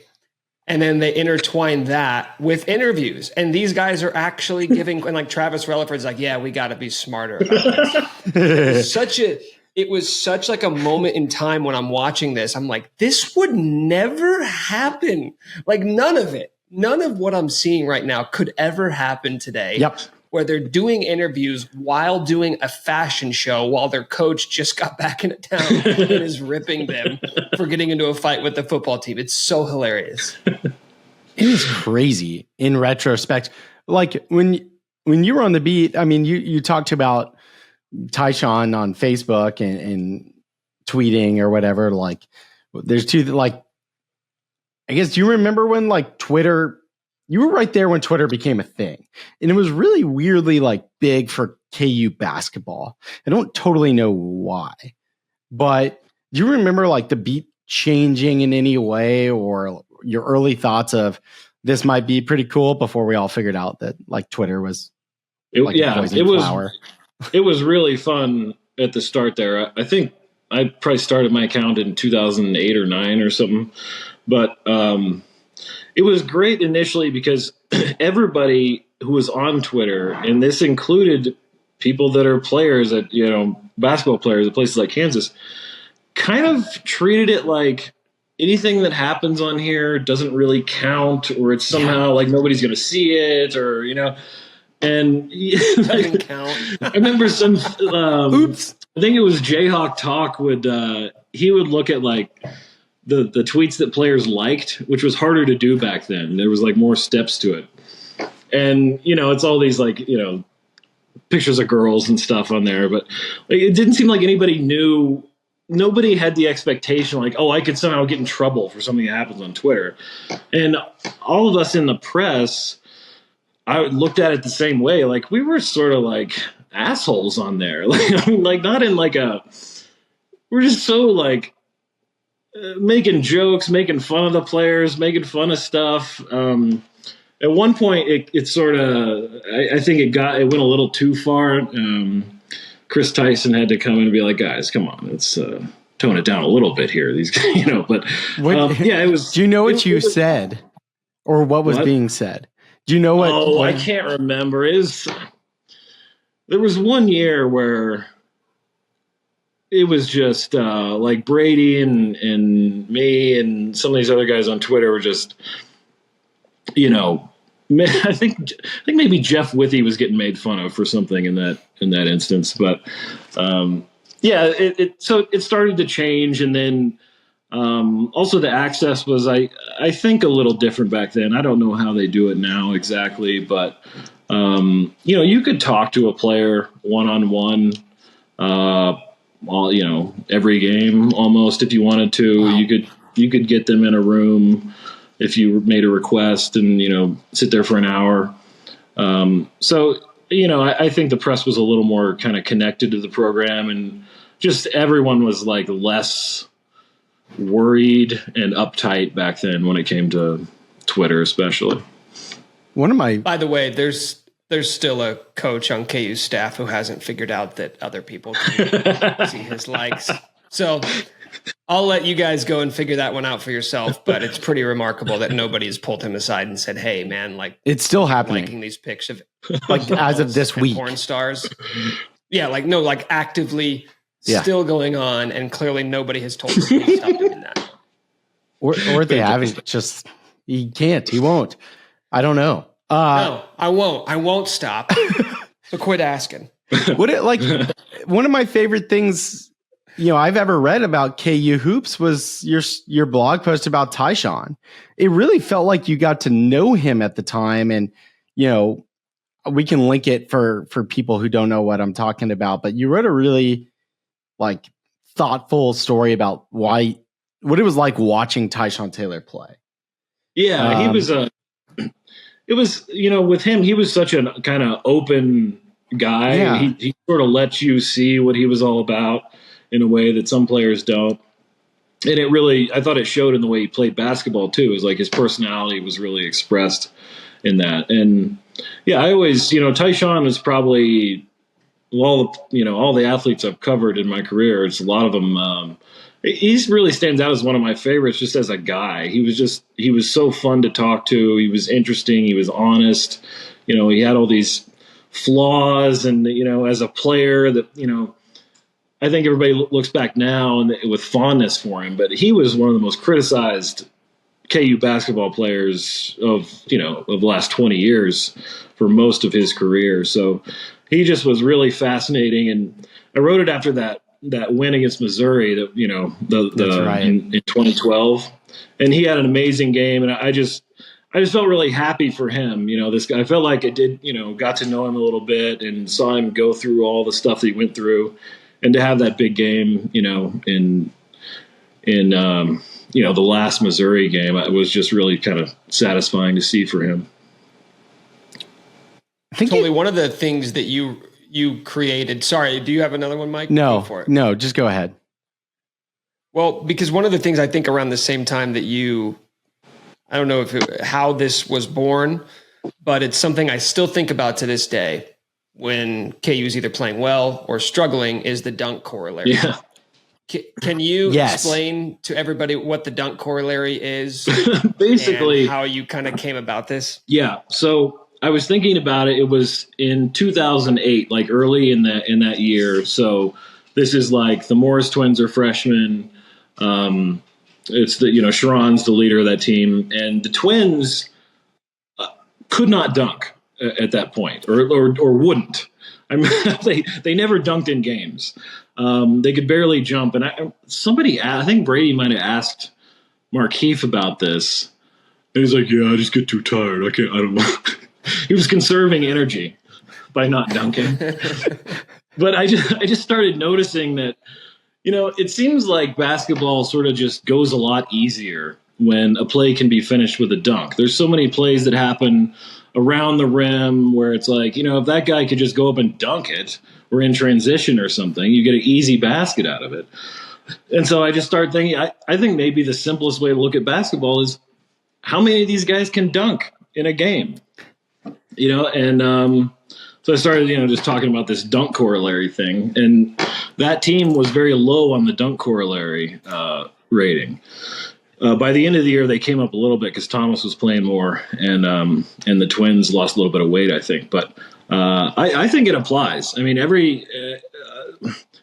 Speaker 1: And then they intertwine that with interviews. And these guys are actually giving, and like Travis Relaford's like, yeah, we got to be smarter about this. It was such like a moment in time when I'm watching this. I'm like, this would never happen. Like none of what I'm seeing right now could ever happen today.
Speaker 4: Yep.
Speaker 1: Where they're doing interviews while doing a fashion show while their coach just got back into town and is ripping them for getting into a fight with the football team. It's so hilarious.
Speaker 4: It is crazy in retrospect. Like when when you were on the beat, I mean, you talked about Tyshawn on Facebook and tweeting or whatever. Like, there's two, like, I guess, do you remember when like Twitter, you were right there when Twitter became a thing, and it was really weirdly like big for KU basketball. I don't totally know why, but do you remember like the beat changing in any way, or your early thoughts of this might be pretty cool before we all figured out that like Twitter was like a poison flower?
Speaker 3: It was really fun at the start there. I think I probably started my account in 2008 or 9 or something, but it was great initially because everybody who was on Twitter, and this included people that are players at, basketball players at places like Kansas, kind of treated it like anything that happens on here doesn't really count, or it's somehow like nobody's going to see it, or, and
Speaker 1: Doesn't count.
Speaker 3: I remember some,
Speaker 4: Oops.
Speaker 3: I think it was Jayhawk Talk he would look at like the tweets that players liked, which was harder to do back then. There was like more steps to it. And, it's all these like, pictures of girls and stuff on there, but like, it didn't seem like anybody knew. Nobody had the expectation like, oh, I could somehow get in trouble for something that happens on Twitter. And all of us in the press, I looked at it the same way. Like, we were sort of like assholes on there. Like not in like we're just so like making jokes, making fun of the players, making fun of stuff. At one point it sort of, I think it went a little too far. Chris Tyson had to come in and be like, guys, come on, let's tone it down a little bit here. These, but it was.
Speaker 4: Do you know what you said, or what was being said? Do you know what?
Speaker 3: Oh, I can't remember. There was one year where it was just like Brady and me and some of these other guys on Twitter were just, I think maybe Jeff Withey was getting made fun of for something in that instance, but so it started to change, and then also the access was I think a little different back then. I don't know how they do it now exactly, but you could talk to a player one-on-one every game almost if you wanted to. Wow. You could get them in a room if you made a request and, sit there for an hour. I think the press was a little more kind of connected to the program, and just everyone was like less worried and uptight back then when it came to Twitter, especially.
Speaker 1: By the way, there's still a coach on KU staff who hasn't figured out that other people can see his likes. So I'll let you guys go and figure that one out for yourself, but it's pretty remarkable that nobody has pulled him aside and said, hey man, like,
Speaker 4: it's still happening.
Speaker 1: Liking these pics of
Speaker 4: like as of this week,
Speaker 1: porn stars. Yeah. Like, no, like actively still going on. And clearly nobody has told him to stop doing that.
Speaker 4: Or they haven't, just, he can't, he won't. I don't know.
Speaker 1: No, I won't stop. So quit asking.
Speaker 4: One of my favorite things, I've ever read about KU hoops was your blog post about Tyshawn. It really felt like you got to know him at the time, and we can link it for people who don't know what I'm talking about. But you wrote a really like thoughtful story about what it was like watching Tyshawn Taylor play.
Speaker 3: Yeah, he was it was, with him, he was such a kind of open guy.
Speaker 4: Yeah.
Speaker 3: He sort of lets you see what he was all about in a way that some players don't. And I thought it showed in the way he played basketball too. It was like his personality was really expressed in that. And I always, Tyshawn is probably all the athletes I've covered in my career. It's a lot of them. He really stands out as one of my favorites just as a guy. He was so fun to talk to. He was interesting. He was honest. He had all these flaws, and, as a player that, I think everybody looks back now and with fondness for him, but he was one of the most criticized KU basketball players of the last 20 years for most of his career. So he just was really fascinating. And I wrote it after that win against Missouri, in 2012, and he had an amazing game. And I just felt really happy for him. This guy, I felt like I did, got to know him a little bit and saw him go through all the stuff that he went through, and to have that big game, in the last Missouri game, it was just really kind of satisfying to see for him.
Speaker 1: I think totally. One of the things that you created. Sorry, do you have another one, Mike?
Speaker 4: No, just go ahead.
Speaker 1: Well, because one of the things I think around the same time that I don't know how this was born, but it's something I still think about to this day when KU is either playing well or struggling, is the dunk corollary.
Speaker 3: Yeah.
Speaker 1: Can you explain to everybody what the dunk corollary is?
Speaker 3: Basically,
Speaker 1: and how you kind of came about this?
Speaker 3: Yeah. So I was thinking about it. It was in 2008, like early in that year. So this is like the Morris twins are freshmen. It's Sharon's the leader of that team, and the twins could not dunk at that point, or wouldn't. I mean, they never dunked in games. They could barely jump. And I think Brady might have asked Markeith about this. And he's like, "Yeah, I just get too tired. I don't know." He was conserving energy by not dunking. But I just started noticing that, it seems like basketball sort of just goes a lot easier when a play can be finished with a dunk. There's so many plays that happen around the rim where it's like, if that guy could just go up and dunk it, or in transition or something, you get an easy basket out of it. And so I just started thinking, I think maybe the simplest way to look at basketball is how many of these guys can dunk in a game, and so I started, just talking about this dunk corollary thing, and that team was very low on the dunk corollary rating. By the end of the year, they came up a little bit because Thomas was playing more, and the twins lost a little bit of weight, I think. But I think it applies. I mean, every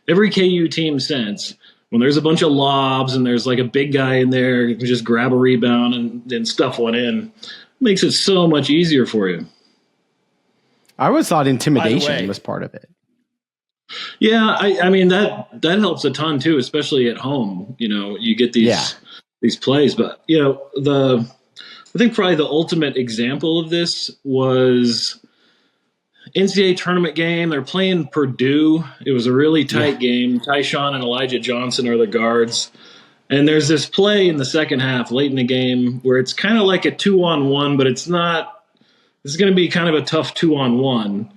Speaker 3: KU team since, when there's a bunch of lobs and there's like a big guy in there, you can just grab a rebound and then stuff one in. It makes it so much easier for you.
Speaker 4: I always thought intimidation was part of it.
Speaker 3: Yeah, I mean that helps a ton too, especially at home. You get these plays, but I think probably the ultimate example of this was NCAA tournament game. They're playing Purdue. It was a really tight game. Tyshawn and Elijah Johnson are the guards. And there's this play in the second half, late in the game, where it's kind of like a 2-on-1, but it's not. This is going to be kind of a tough 2-on-1.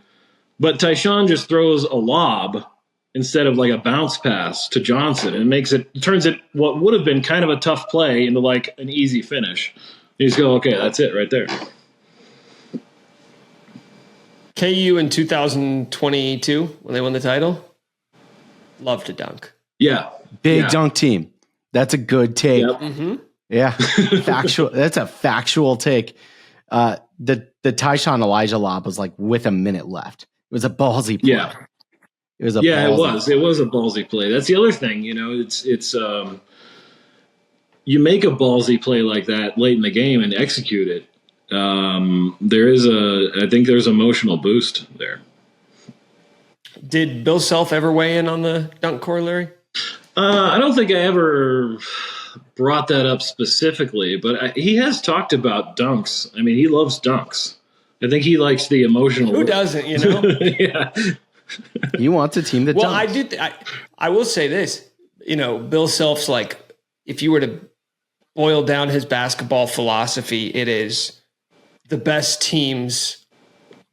Speaker 3: But Tyshawn just throws a lob instead of like a bounce pass to Johnson, and turns it what would have been kind of a tough play into like an easy finish. You just go, okay, that's it right there.
Speaker 1: KU in 2022, when they won the title, love to dunk.
Speaker 3: Yeah.
Speaker 4: Big dunk team. That's a good take.
Speaker 3: Yep.
Speaker 1: Mm-hmm.
Speaker 4: Yeah. Factual. That's a factual take. The Tyshawn Elijah lob was like with a minute left. It was a ballsy play.
Speaker 3: Yeah.
Speaker 4: It was a
Speaker 3: It was a ballsy play. That's the other thing, it's you make a ballsy play like that late in the game and execute it. I think there's emotional boost there.
Speaker 1: Did Bill Self ever weigh in on the dunk corollary?
Speaker 3: I don't think I ever brought that up specifically, but he has talked about dunks. I mean, he loves dunks. I think he likes the emotional.
Speaker 1: Who doesn't,
Speaker 3: Yeah.
Speaker 4: He wants a team that
Speaker 1: dunks. I will say this, Bill Self's like, if you were to boil down his basketball philosophy, it is the best teams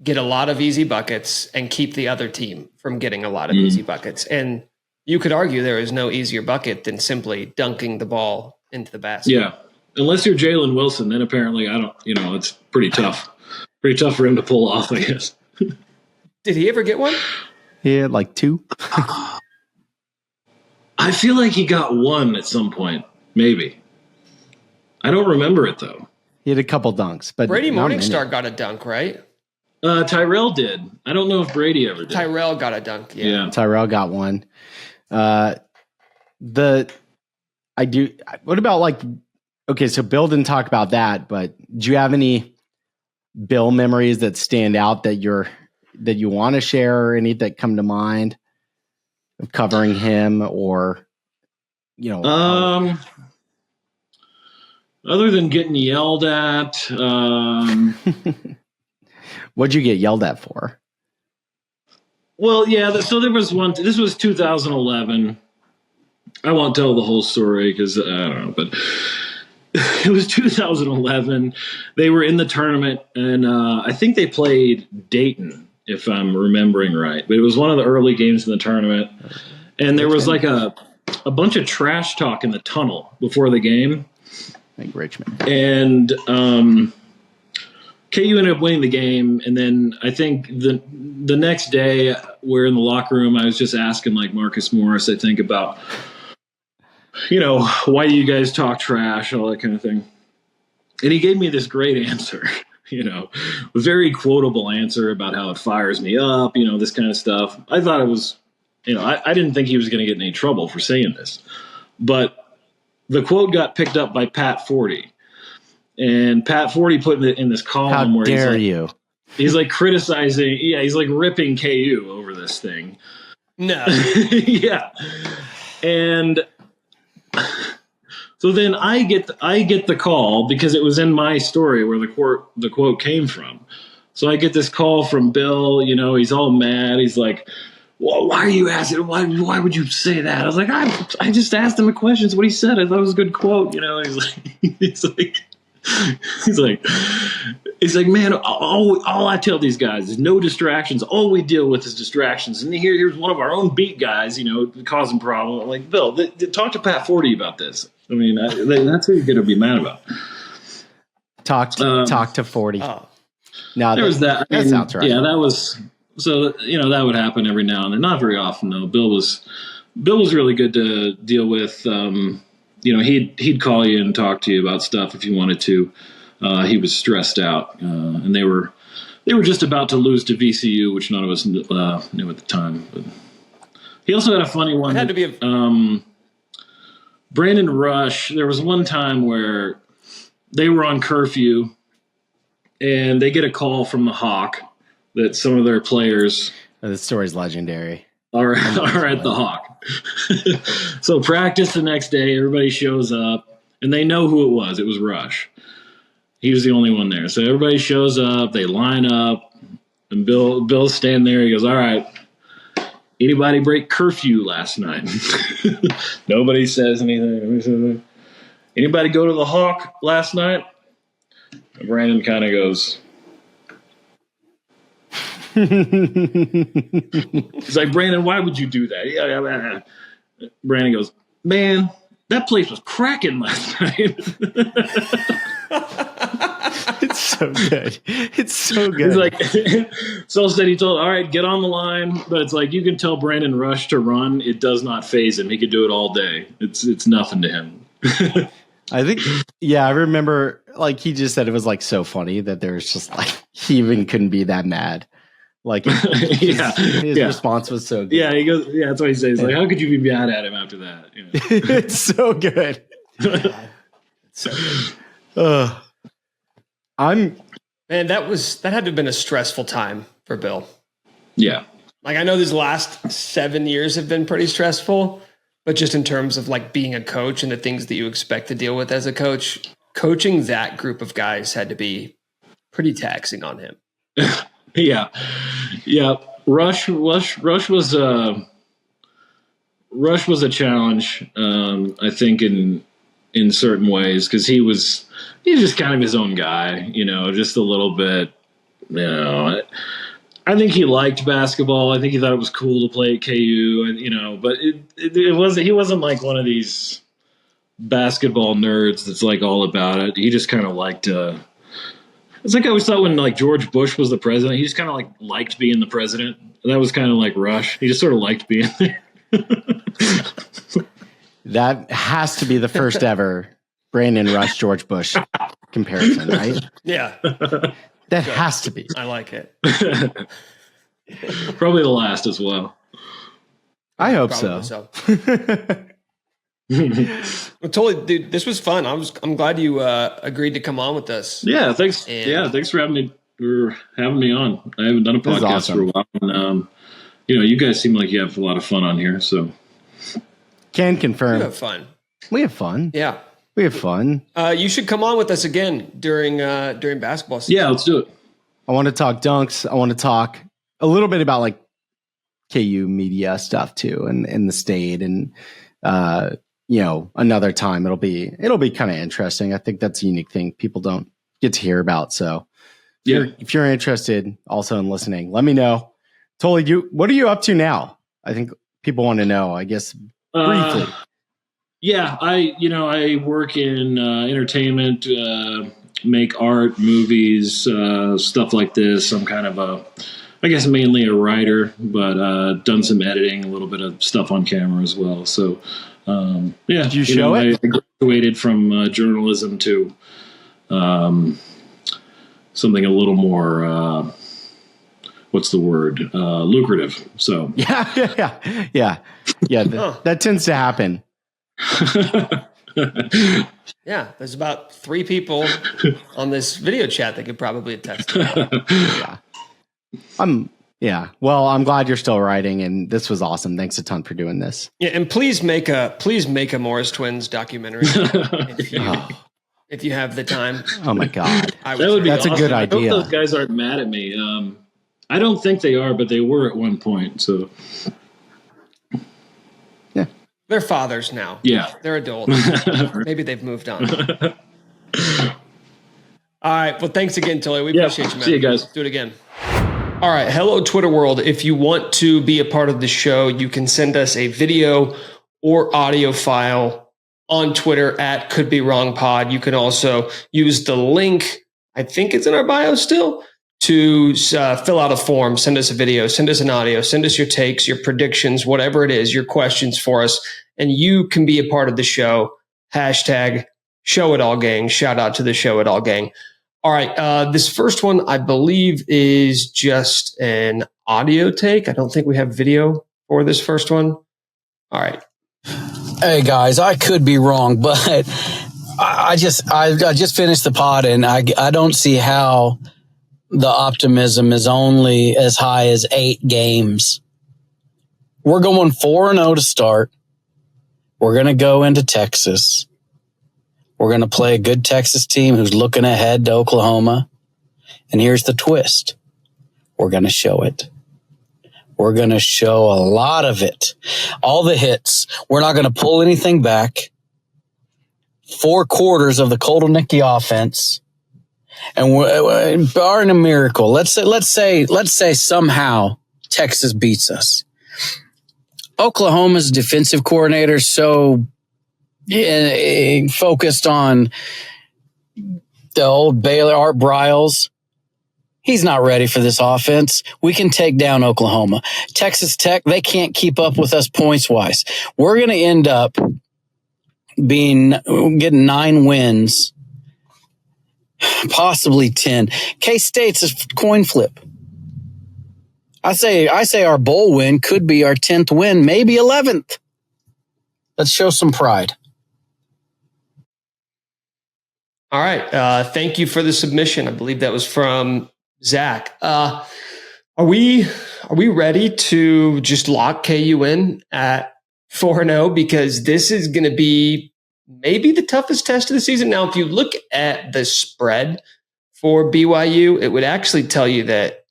Speaker 1: get a lot of easy buckets and keep the other team from getting a lot of easy buckets. And you could argue there is no easier bucket than simply dunking the ball into the basket.
Speaker 3: Yeah. Unless you're Jalen Wilson, then apparently it's pretty tough. Pretty tough for him to pull off, I guess.
Speaker 1: Did he ever get one?
Speaker 4: He had like 2.
Speaker 3: I feel like he got one at some point, maybe. I don't remember it though.
Speaker 4: He had a couple dunks, but
Speaker 1: Brady Morningstar got a dunk, right?
Speaker 3: Tyrell did. I don't know if Brady ever did.
Speaker 1: Tyrell got a dunk. Yeah.
Speaker 4: Tyrell got one. What about like, okay, so Bill didn't talk about that, but do you have any Bill memories that stand out that you want to share, or any that come to mind of covering him, or
Speaker 3: Other than getting yelled at,
Speaker 4: What'd you get yelled at for?
Speaker 3: well, yeah. So there was one. This was 2011. I won't tell the whole story because I don't know, but it was 2011. They were in the tournament, and I think they played Dayton, if I'm remembering right. But it was one of the early games in the tournament, and there was like a bunch of trash talk in the tunnel before the game.
Speaker 4: Like Richmond.
Speaker 3: And KU ended up winning the game, and then I think the next day we're in the locker room. I was just asking like Marcus Morris, I think, about, why do you guys talk trash, all that kind of thing. And he gave me this great answer, a very quotable answer about how it fires me up, this kind of stuff. I thought it was, I didn't think he was going to get in any trouble for saying this, but the quote got picked up by Pat Forty. And Pat Forty put it in this column
Speaker 4: How
Speaker 3: where
Speaker 4: dare you?
Speaker 3: He's like criticizing, he's like ripping KU over this thing.
Speaker 1: No.
Speaker 3: Yeah. And so then I get the call because it was in my story where the quote came from. So I get this call from Bill, he's all mad. He's like, well, why are you asking? Why would you say that? I was like, I just asked him a question. It's what he said. I thought it was a good quote. He's like, man, all I tell these guys is no distractions. All we deal with is distractions. And here's one of our own beat guys, causing problems. I'm like, Bill, talk to Pat Forty about this. I mean, that's what you're going to be mad about.
Speaker 4: Talk to 40.
Speaker 1: Oh.
Speaker 4: No,
Speaker 3: there was that.
Speaker 4: That sounds right.
Speaker 3: Yeah, that was so. That would happen every now and then. Not very often though. Bill was really good to deal with. He'd call you and talk to you about stuff if you wanted to. He was stressed out, and they were just about to lose to VCU, which none of us knew at the time. But he also had a funny one.
Speaker 1: It had to be
Speaker 3: Brandon Rush. There was one time where they were on curfew, and they get a call from the Hawk that some of their players.
Speaker 4: This story's legendary.
Speaker 3: Are at the Hawk. So practice the next day, everybody shows up, and they know who it was. It was Rush. He was the only one there. So everybody shows up, they line up, and Bill's standing there. He goes, all right, anybody break curfew last night? Nobody says anything. Anybody go to the Hawk last night? And Brandon kind of goes... He's like, Brandon, why would you do that? Yeah. Brandon goes, man, that place was cracking last night.
Speaker 4: It's so good. It's so good.
Speaker 3: He's like, so said he told, all right, get on the line. But it's like, you can tell Brandon Rush to run. It does not faze him. He could do it all day. It's nothing to him.
Speaker 4: I think, I remember like he just said it was like so funny that there's just like, he even couldn't be that mad. Like his response was so good.
Speaker 3: Yeah, he goes. Yeah, that's what he says. Like, how could you be mad at him after that?
Speaker 4: It's so good. It's so good.
Speaker 1: Man, that had to have been a stressful time for Bill.
Speaker 3: Yeah.
Speaker 1: Like, I know these last 7 years have been pretty stressful, but just in terms of like being a coach and the things that you expect to deal with as a coach, coaching that group of guys had to be pretty taxing on him.
Speaker 3: Yeah. Rush was a challenge. I think in certain ways, because he's just kind of his own guy, just a little bit. I think he liked basketball. I think he thought it was cool to play at KU, but it wasn't. He wasn't like one of these basketball nerds that's like all about it. He just kind of liked. It's like I always thought when like George Bush was the president, he just kind of like liked being the president. That was kind of like Rush. He just sort of liked being there.
Speaker 4: That has to be the first ever Brandon Rush George Bush comparison, right?
Speaker 1: Yeah,
Speaker 4: that has to be.
Speaker 1: I like it.
Speaker 3: Probably the last as well.
Speaker 4: I hope
Speaker 1: Probably
Speaker 4: so.
Speaker 1: Well, Tully, dude, this was fun. I'm glad you agreed to come on with us.
Speaker 3: Yeah, thanks. Thanks for having me on. I haven't done a podcast for a while, and you guys seem like you have a lot of fun on here. So
Speaker 4: can confirm
Speaker 1: we have fun.
Speaker 4: We have fun.
Speaker 1: Yeah,
Speaker 4: We have fun.
Speaker 1: You should come on with us again during basketball season.
Speaker 3: Yeah, let's do it.
Speaker 4: I want to talk dunks. I want to talk a little bit about like KU media stuff too, and in the state, and another time it'll be kind of interesting. I think that's a unique thing people don't get to hear about. So if you're interested also in listening, let me know. Tully, what are you up to now? I think people want to know, I guess, briefly.
Speaker 3: I work in entertainment, make art, movies, stuff like this. I'm kind of mainly a writer, but done some editing, a little bit of stuff on camera as well. So,
Speaker 4: Did you show it?
Speaker 3: I graduated from journalism to something a little more, lucrative. So
Speaker 4: yeah. That tends to happen.
Speaker 1: Yeah, there's about 3 people on this video chat that could probably attest to that.
Speaker 4: Well, I'm glad you're still writing, and this was awesome. Thanks a ton for doing this.
Speaker 1: Yeah, and please make a Morris Twins documentary if you have the time.
Speaker 4: Oh my God,
Speaker 3: that would be
Speaker 4: that's
Speaker 3: awesome.
Speaker 4: a good idea.
Speaker 3: I hope those guys aren't mad at me. I don't think they are, but they were at one point. So.
Speaker 1: They're fathers now.
Speaker 3: Yeah.
Speaker 1: They're adults. Maybe they've moved on. All right. Well, thanks again, Tully. We appreciate you, man.
Speaker 3: See you guys.
Speaker 1: Do it again. All right. Hello, Twitter world. If you want to be a part of the show, you can send us a video or audio file on Twitter at Could Be Wrong Pod. You can also use the link, I think it's in our bio still, to fill out a form, send us a video, send us an audio, send us your takes, your predictions, whatever it is, your questions for us, and you can be a part of the show. Hashtag Show It All Gang. Shout out to the Show It All Gang. All right, this first one, I believe, is just an audio take. I don't think we have video for this first one. All right.
Speaker 5: Hey, guys, I could be wrong, but I just finished the pod, and I don't see how the optimism is only as high as 8 games. We're going 4-0 to start. We're going to go into Texas. We're going to play a good Texas team who's looking ahead to Oklahoma. And here's the twist. We're going to show it. We're going to show a lot of it. All the hits. We're not going to pull anything back. 4 quarters of the Kotelnicki offense. And barring a miracle, let's say somehow Texas beats us. Oklahoma's defensive coordinator is so focused on the old Baylor Art Briles. He's not ready for this offense. We can take down Oklahoma. Texas Tech, they can't keep up with us points wise. We're going to end up getting 9 wins. Possibly 10. K-State's a coin flip. I say our bowl win could be our 10th win, maybe 11th. Let's show some pride.
Speaker 1: All right. Thank you for the submission. I believe that was from Zach. Are we ready to just lock KU in at 4-0? Because this is going to be maybe the toughest test of the season. Now, if you look at the spread for BYU, it would actually tell you that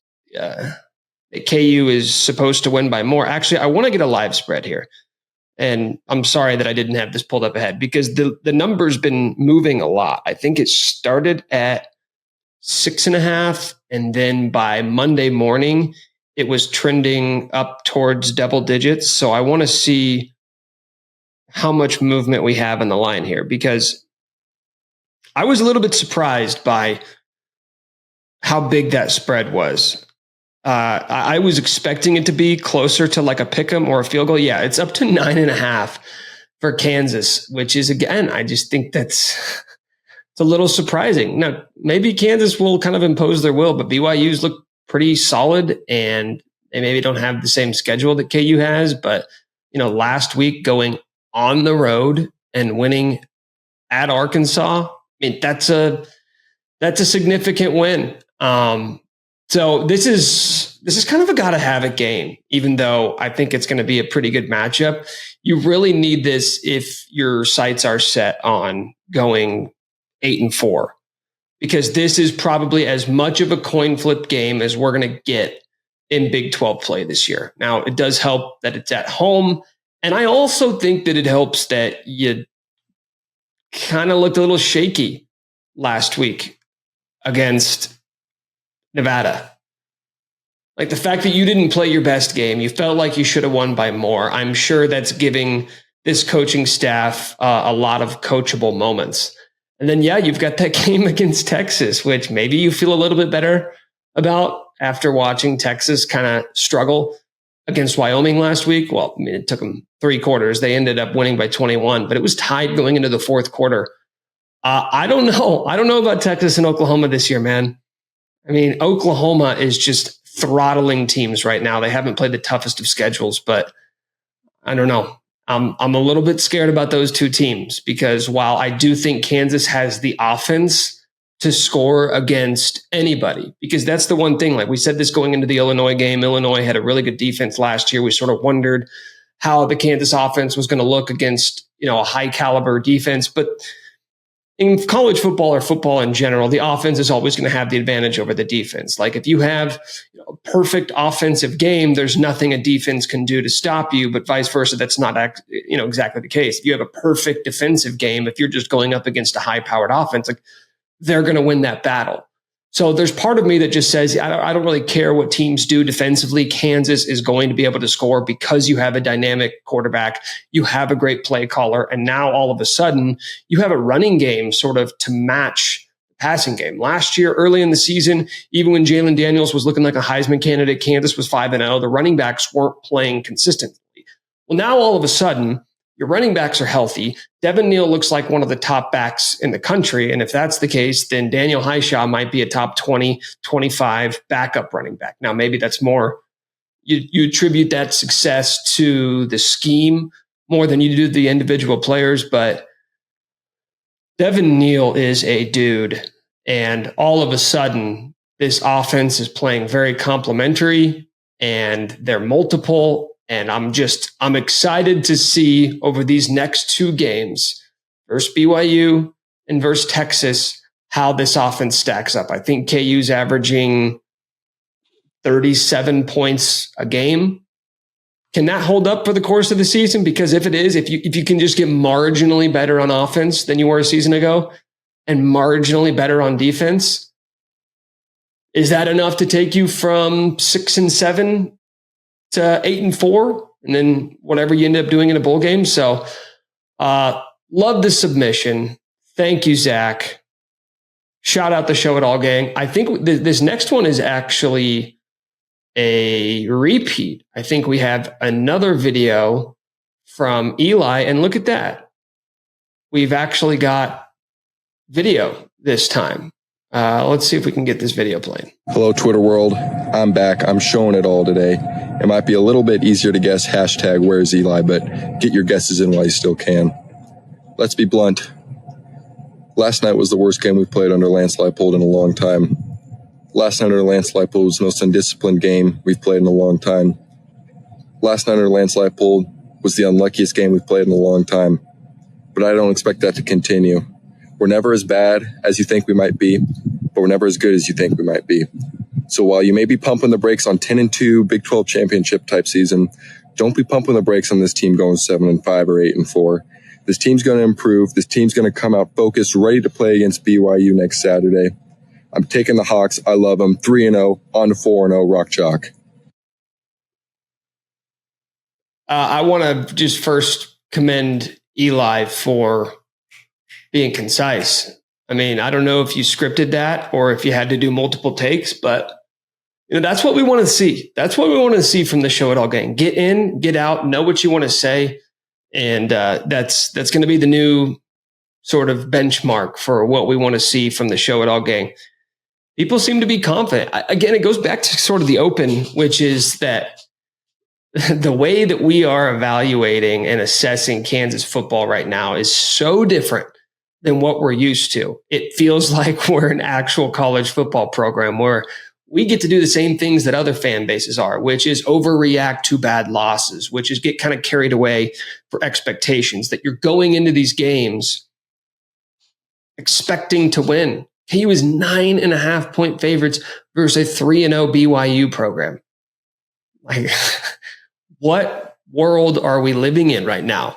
Speaker 1: KU is supposed to win by more. Actually, I want to get a live spread here. And I'm sorry that I didn't have this pulled up ahead because the number's been moving a lot. I think it started at 6.5. And then by Monday morning, it was trending up towards double digits. So I want to see how much movement we have in the line here, because I was a little bit surprised by how big that spread was. I was expecting it to be closer to like a pick'em or a field goal. Yeah, it's up to 9.5 for Kansas, which is, again, I just think it's a little surprising. Now, maybe Kansas will kind of impose their will, but BYU's look pretty solid, and they maybe don't have the same schedule that KU has. But, last week going on the road and winning at Arkansas, I mean, that's a significant win. So this is kind of a gotta have it game, even though I think it's going to be a pretty good matchup. You really need this if your sights are set on going 8-4, because this is probably as much of a coin flip game as we're going to get in Big 12 play this year. Now, it does help that it's at home. And I also think that it helps that you kind of looked a little shaky last week against Nevada. Like the fact that you didn't play your best game, you felt like you should have won by more. I'm sure that's giving this coaching staff a lot of coachable moments. And then, yeah, you've got that game against Texas, which maybe you feel a little bit better about after watching Texas kind of struggle against Wyoming last week. Well, I mean, it took them 3 quarters. They ended up winning by 21, but it was tied going into the 4th quarter. I don't know. I don't know about Texas and Oklahoma this year, man. I mean, Oklahoma is just throttling teams right now. They haven't played the toughest of schedules, but I don't know. I'm a little bit scared about those 2 teams, because while I do think Kansas has the offense to score against anybody, because that's the one thing, like we said this going into the Illinois game, Illinois had a really good defense last year. We sort of wondered how the Kansas offense was going to look against, a high caliber defense, but in college football or football in general, the offense is always going to have the advantage over the defense. Like if you have a perfect offensive game, there's nothing a defense can do to stop you, but vice versa, that's not exactly the case. If you have a perfect defensive game, if you're just going up against a high-powered offense, like they're going to win that battle. So there's part of me that just says, I don't really care what teams do defensively. Kansas is going to be able to score because you have a dynamic quarterback. You have a great play caller. And now all of a sudden you have a running game sort of to match the passing game. Last year, early in the season, even when Jalen Daniels was looking like a Heisman candidate, Kansas was 5-0. The running backs weren't playing consistently. Well, now all of a sudden, your running backs are healthy. Devin Neal looks like one of the top backs in the country. And if that's the case, then Daniel Highshaw might be a top 20, 25 backup running back. Now, maybe that's more, you attribute that success to the scheme more than you do the individual players. But Devin Neal is a dude. And all of a sudden, this offense is playing very complementary and they're multiple. And I'm excited to see over these next 2 games versus BYU and versus Texas, how this offense stacks up. I think KU's averaging 37 points a game. Can that hold up for the course of the season? Because if it is, if you can just get marginally better on offense than you were a season ago and marginally better on defense, is that enough to take you from 6-7 to 8-4, and then whatever you end up doing in a bowl game? So, love the submission. Thank you, Zach. Shout out the Show It All gang. I think this next one is actually a repeat. I think we have another video from Eli, and look at that. We've actually got video this time. Let's see if we can get this video playing.
Speaker 6: Hello, Twitter world. I'm back. I'm showing it all today. It might be a little bit easier to guess hashtag where's Eli, but get your guesses in while you still can. Let's be blunt. Last night was the worst game we've played under Lance Leipold in a long time. Last night under Lance Leipold was the most undisciplined game we've played in a long time. Last night under Lance Leipold was the unluckiest game we've played in a long time. But I don't expect that to continue. We're never as bad as you think we might be, but we're never as good as you think we might be. So while you may be pumping the brakes on 10-2 Big 12 championship type season, don't be pumping the brakes on this team going 7-5 or 8-4. This team's going to improve. This team's going to come out focused, ready to play against BYU next Saturday. I'm taking the Hawks. I love them. 3-0 on to 4-0. Rock chalk.
Speaker 1: I want to just first commend Eli for being concise. I mean, I don't know if you scripted that or if you had to do multiple takes, but that's what we want to see. That's what we want to see from the Show It All gang. Get in, get out, know what you want to say. And that's going to be the new sort of benchmark for what we want to see from the Show It All gang. People seem to be confident. Again, it goes back to sort of the open, which is that the way that we are evaluating and assessing Kansas football right now is so different than what we're used to. It feels like we're an actual college football program where we get to do the same things that other fan bases are, which is overreact to bad losses, which is get kind of carried away for expectations, that you're going into these games expecting to win. KU is 9.5 point favorites versus a 3-0 BYU program. Like, what world are we living in right now?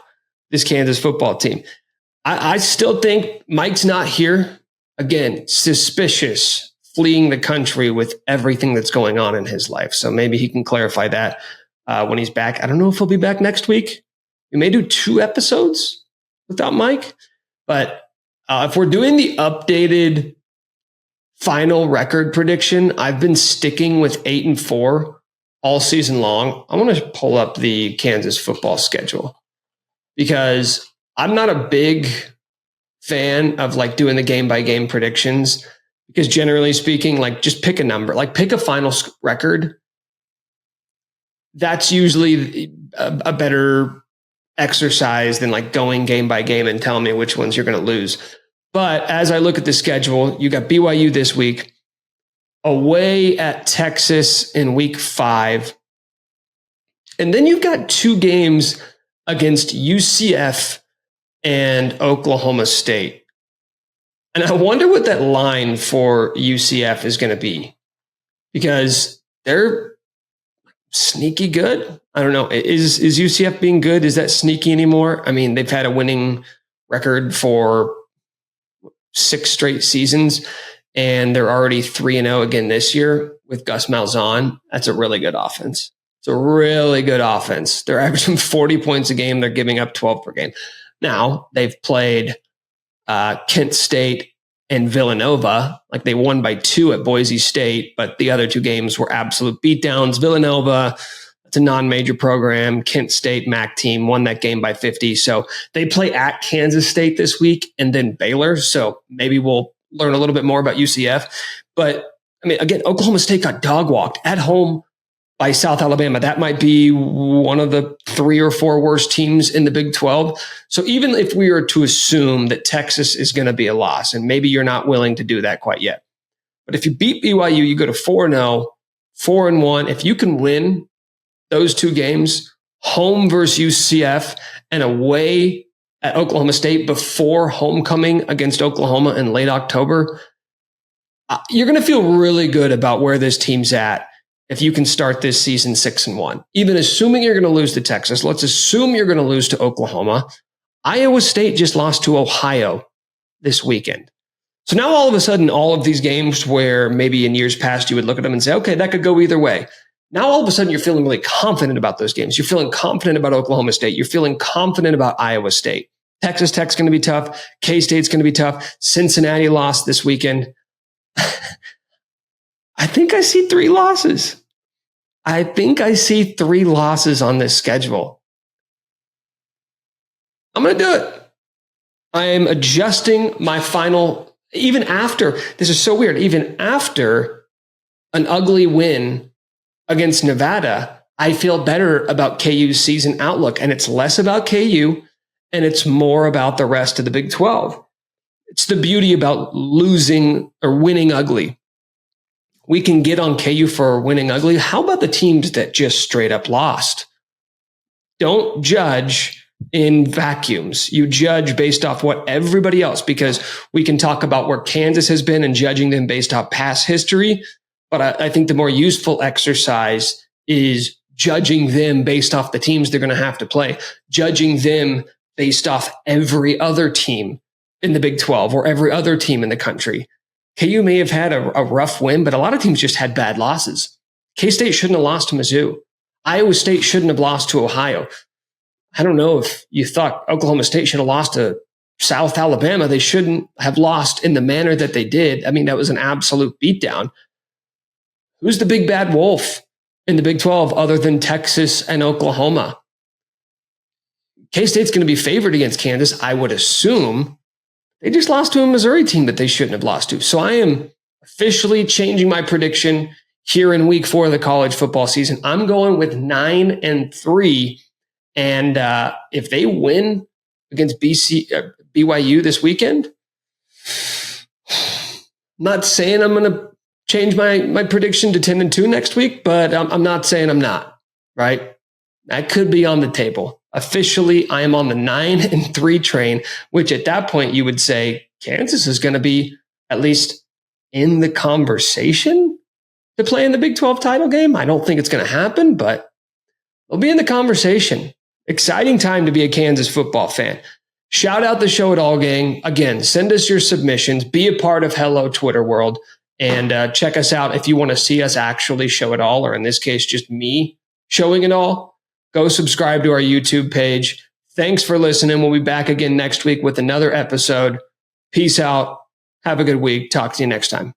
Speaker 1: This Kansas football team. I still think Mike's not here. Again, suspicious, fleeing the country with everything that's going on in his life. So maybe he can clarify that when he's back. I don't know if he'll be back next week. We may do 2 episodes without Mike. But if we're doing the updated final record prediction, I've been sticking with 8-4 all season long. I want to pull up the Kansas football schedule because I'm not a big fan of like doing the game by game predictions because generally speaking, like just pick a number, like pick a final record. That's usually a better exercise than like going game by game and telling me which ones you're going to lose. But as I look at the schedule, you got BYU this week, away at Texas in week 5. And then you've got 2 games against UCF and Oklahoma State. And I wonder what that line for UCF is going to be because they're sneaky good. I don't know. Is UCF being good? Is that sneaky anymore? I mean, they've had a winning record for 6 straight seasons, and they're already 3-0 again this year with Gus Malzahn. That's a really good offense. It's a really good offense. They're averaging 40 points a game. They're giving up 12 per game. Now, they've played Kent State and Villanova. Like they won by 2 at Boise State, but the other 2 games were absolute beatdowns. Villanova, it's a non-major program. Kent State, MAC team, won that game by 50. So they play at Kansas State this week and then Baylor. So maybe we'll learn a little bit more about UCF. But I mean, again, Oklahoma State got dog walked at home by South Alabama. That might be one of the 3 or 4 worst teams in the Big 12. So even if we were to assume that Texas is going to be a loss, and maybe you're not willing to do that quite yet, but if you beat BYU, you go to 4-0, 4-1. If you can win those 2 games, home versus UCF and away at Oklahoma State before homecoming against Oklahoma in late October, you're going to feel really good about where this team's at. If you can start this season 6-1, even assuming you're going to lose to Texas, let's assume you're going to lose to Oklahoma. Iowa State just lost to Ohio this weekend. So now all of a sudden, all of these games where maybe in years past you would look at them and say, okay, that could go either way. Now all of a sudden you're feeling really confident about those games. You're feeling confident about Oklahoma State. You're feeling confident about Iowa State. Texas Tech's going to be tough. K-State's going to be tough. Cincinnati lost this weekend. I think I see 3 losses. I think I see 3 losses on this schedule. I'm going to do it. I am adjusting my final, even after, this is so weird, even after an ugly win against Nevada, I feel better about KU's season outlook. And it's less about KU and it's more about the rest of the Big 12. It's the beauty about losing or winning ugly. We can get on KU for winning ugly. How about the teams that just straight up lost? Don't judge in vacuums. You judge based off what everybody else, because we can talk about where Kansas has been and judging them based off past history. But I think the more useful exercise is judging them based off the teams they're going to have to play, judging them based off every other team in the Big 12 or every other team in the country. KU may have had a rough win, but a lot of teams just had bad losses. K-State shouldn't have lost to Mizzou. Iowa State shouldn't have lost to Ohio. I don't know if you thought Oklahoma State should have lost to South Alabama. They shouldn't have lost in the manner that they did. I mean, that was an absolute beatdown. Who's the big bad wolf in the Big 12 other than Texas and Oklahoma? K-State's going to be favored against Kansas, I would assume. They just lost to a Missouri team that they shouldn't have lost to. So I am officially changing my prediction here in week 4 of the college football season. I'm going with 9-3. And if they win against BYU this weekend, I'm not saying I'm going to change my prediction to 10-2 next week, but I'm not saying I'm not, right? That could be on the table. Officially, I am on the 9-3 train, which at that point you would say Kansas is going to be at least in the conversation to play in the Big 12 title game. I don't think it's going to happen, but they'll be in the conversation. Exciting time to be a Kansas football fan. Shout out the Show It All gang. Again, send us your submissions. Be a part of Hello Twitter World. And check us out if you want to see us actually show it all, or in this case, just me showing it all. Go subscribe to our YouTube page. Thanks for listening. We'll be back again next week with another episode. Peace out. Have a good week. Talk to you next time.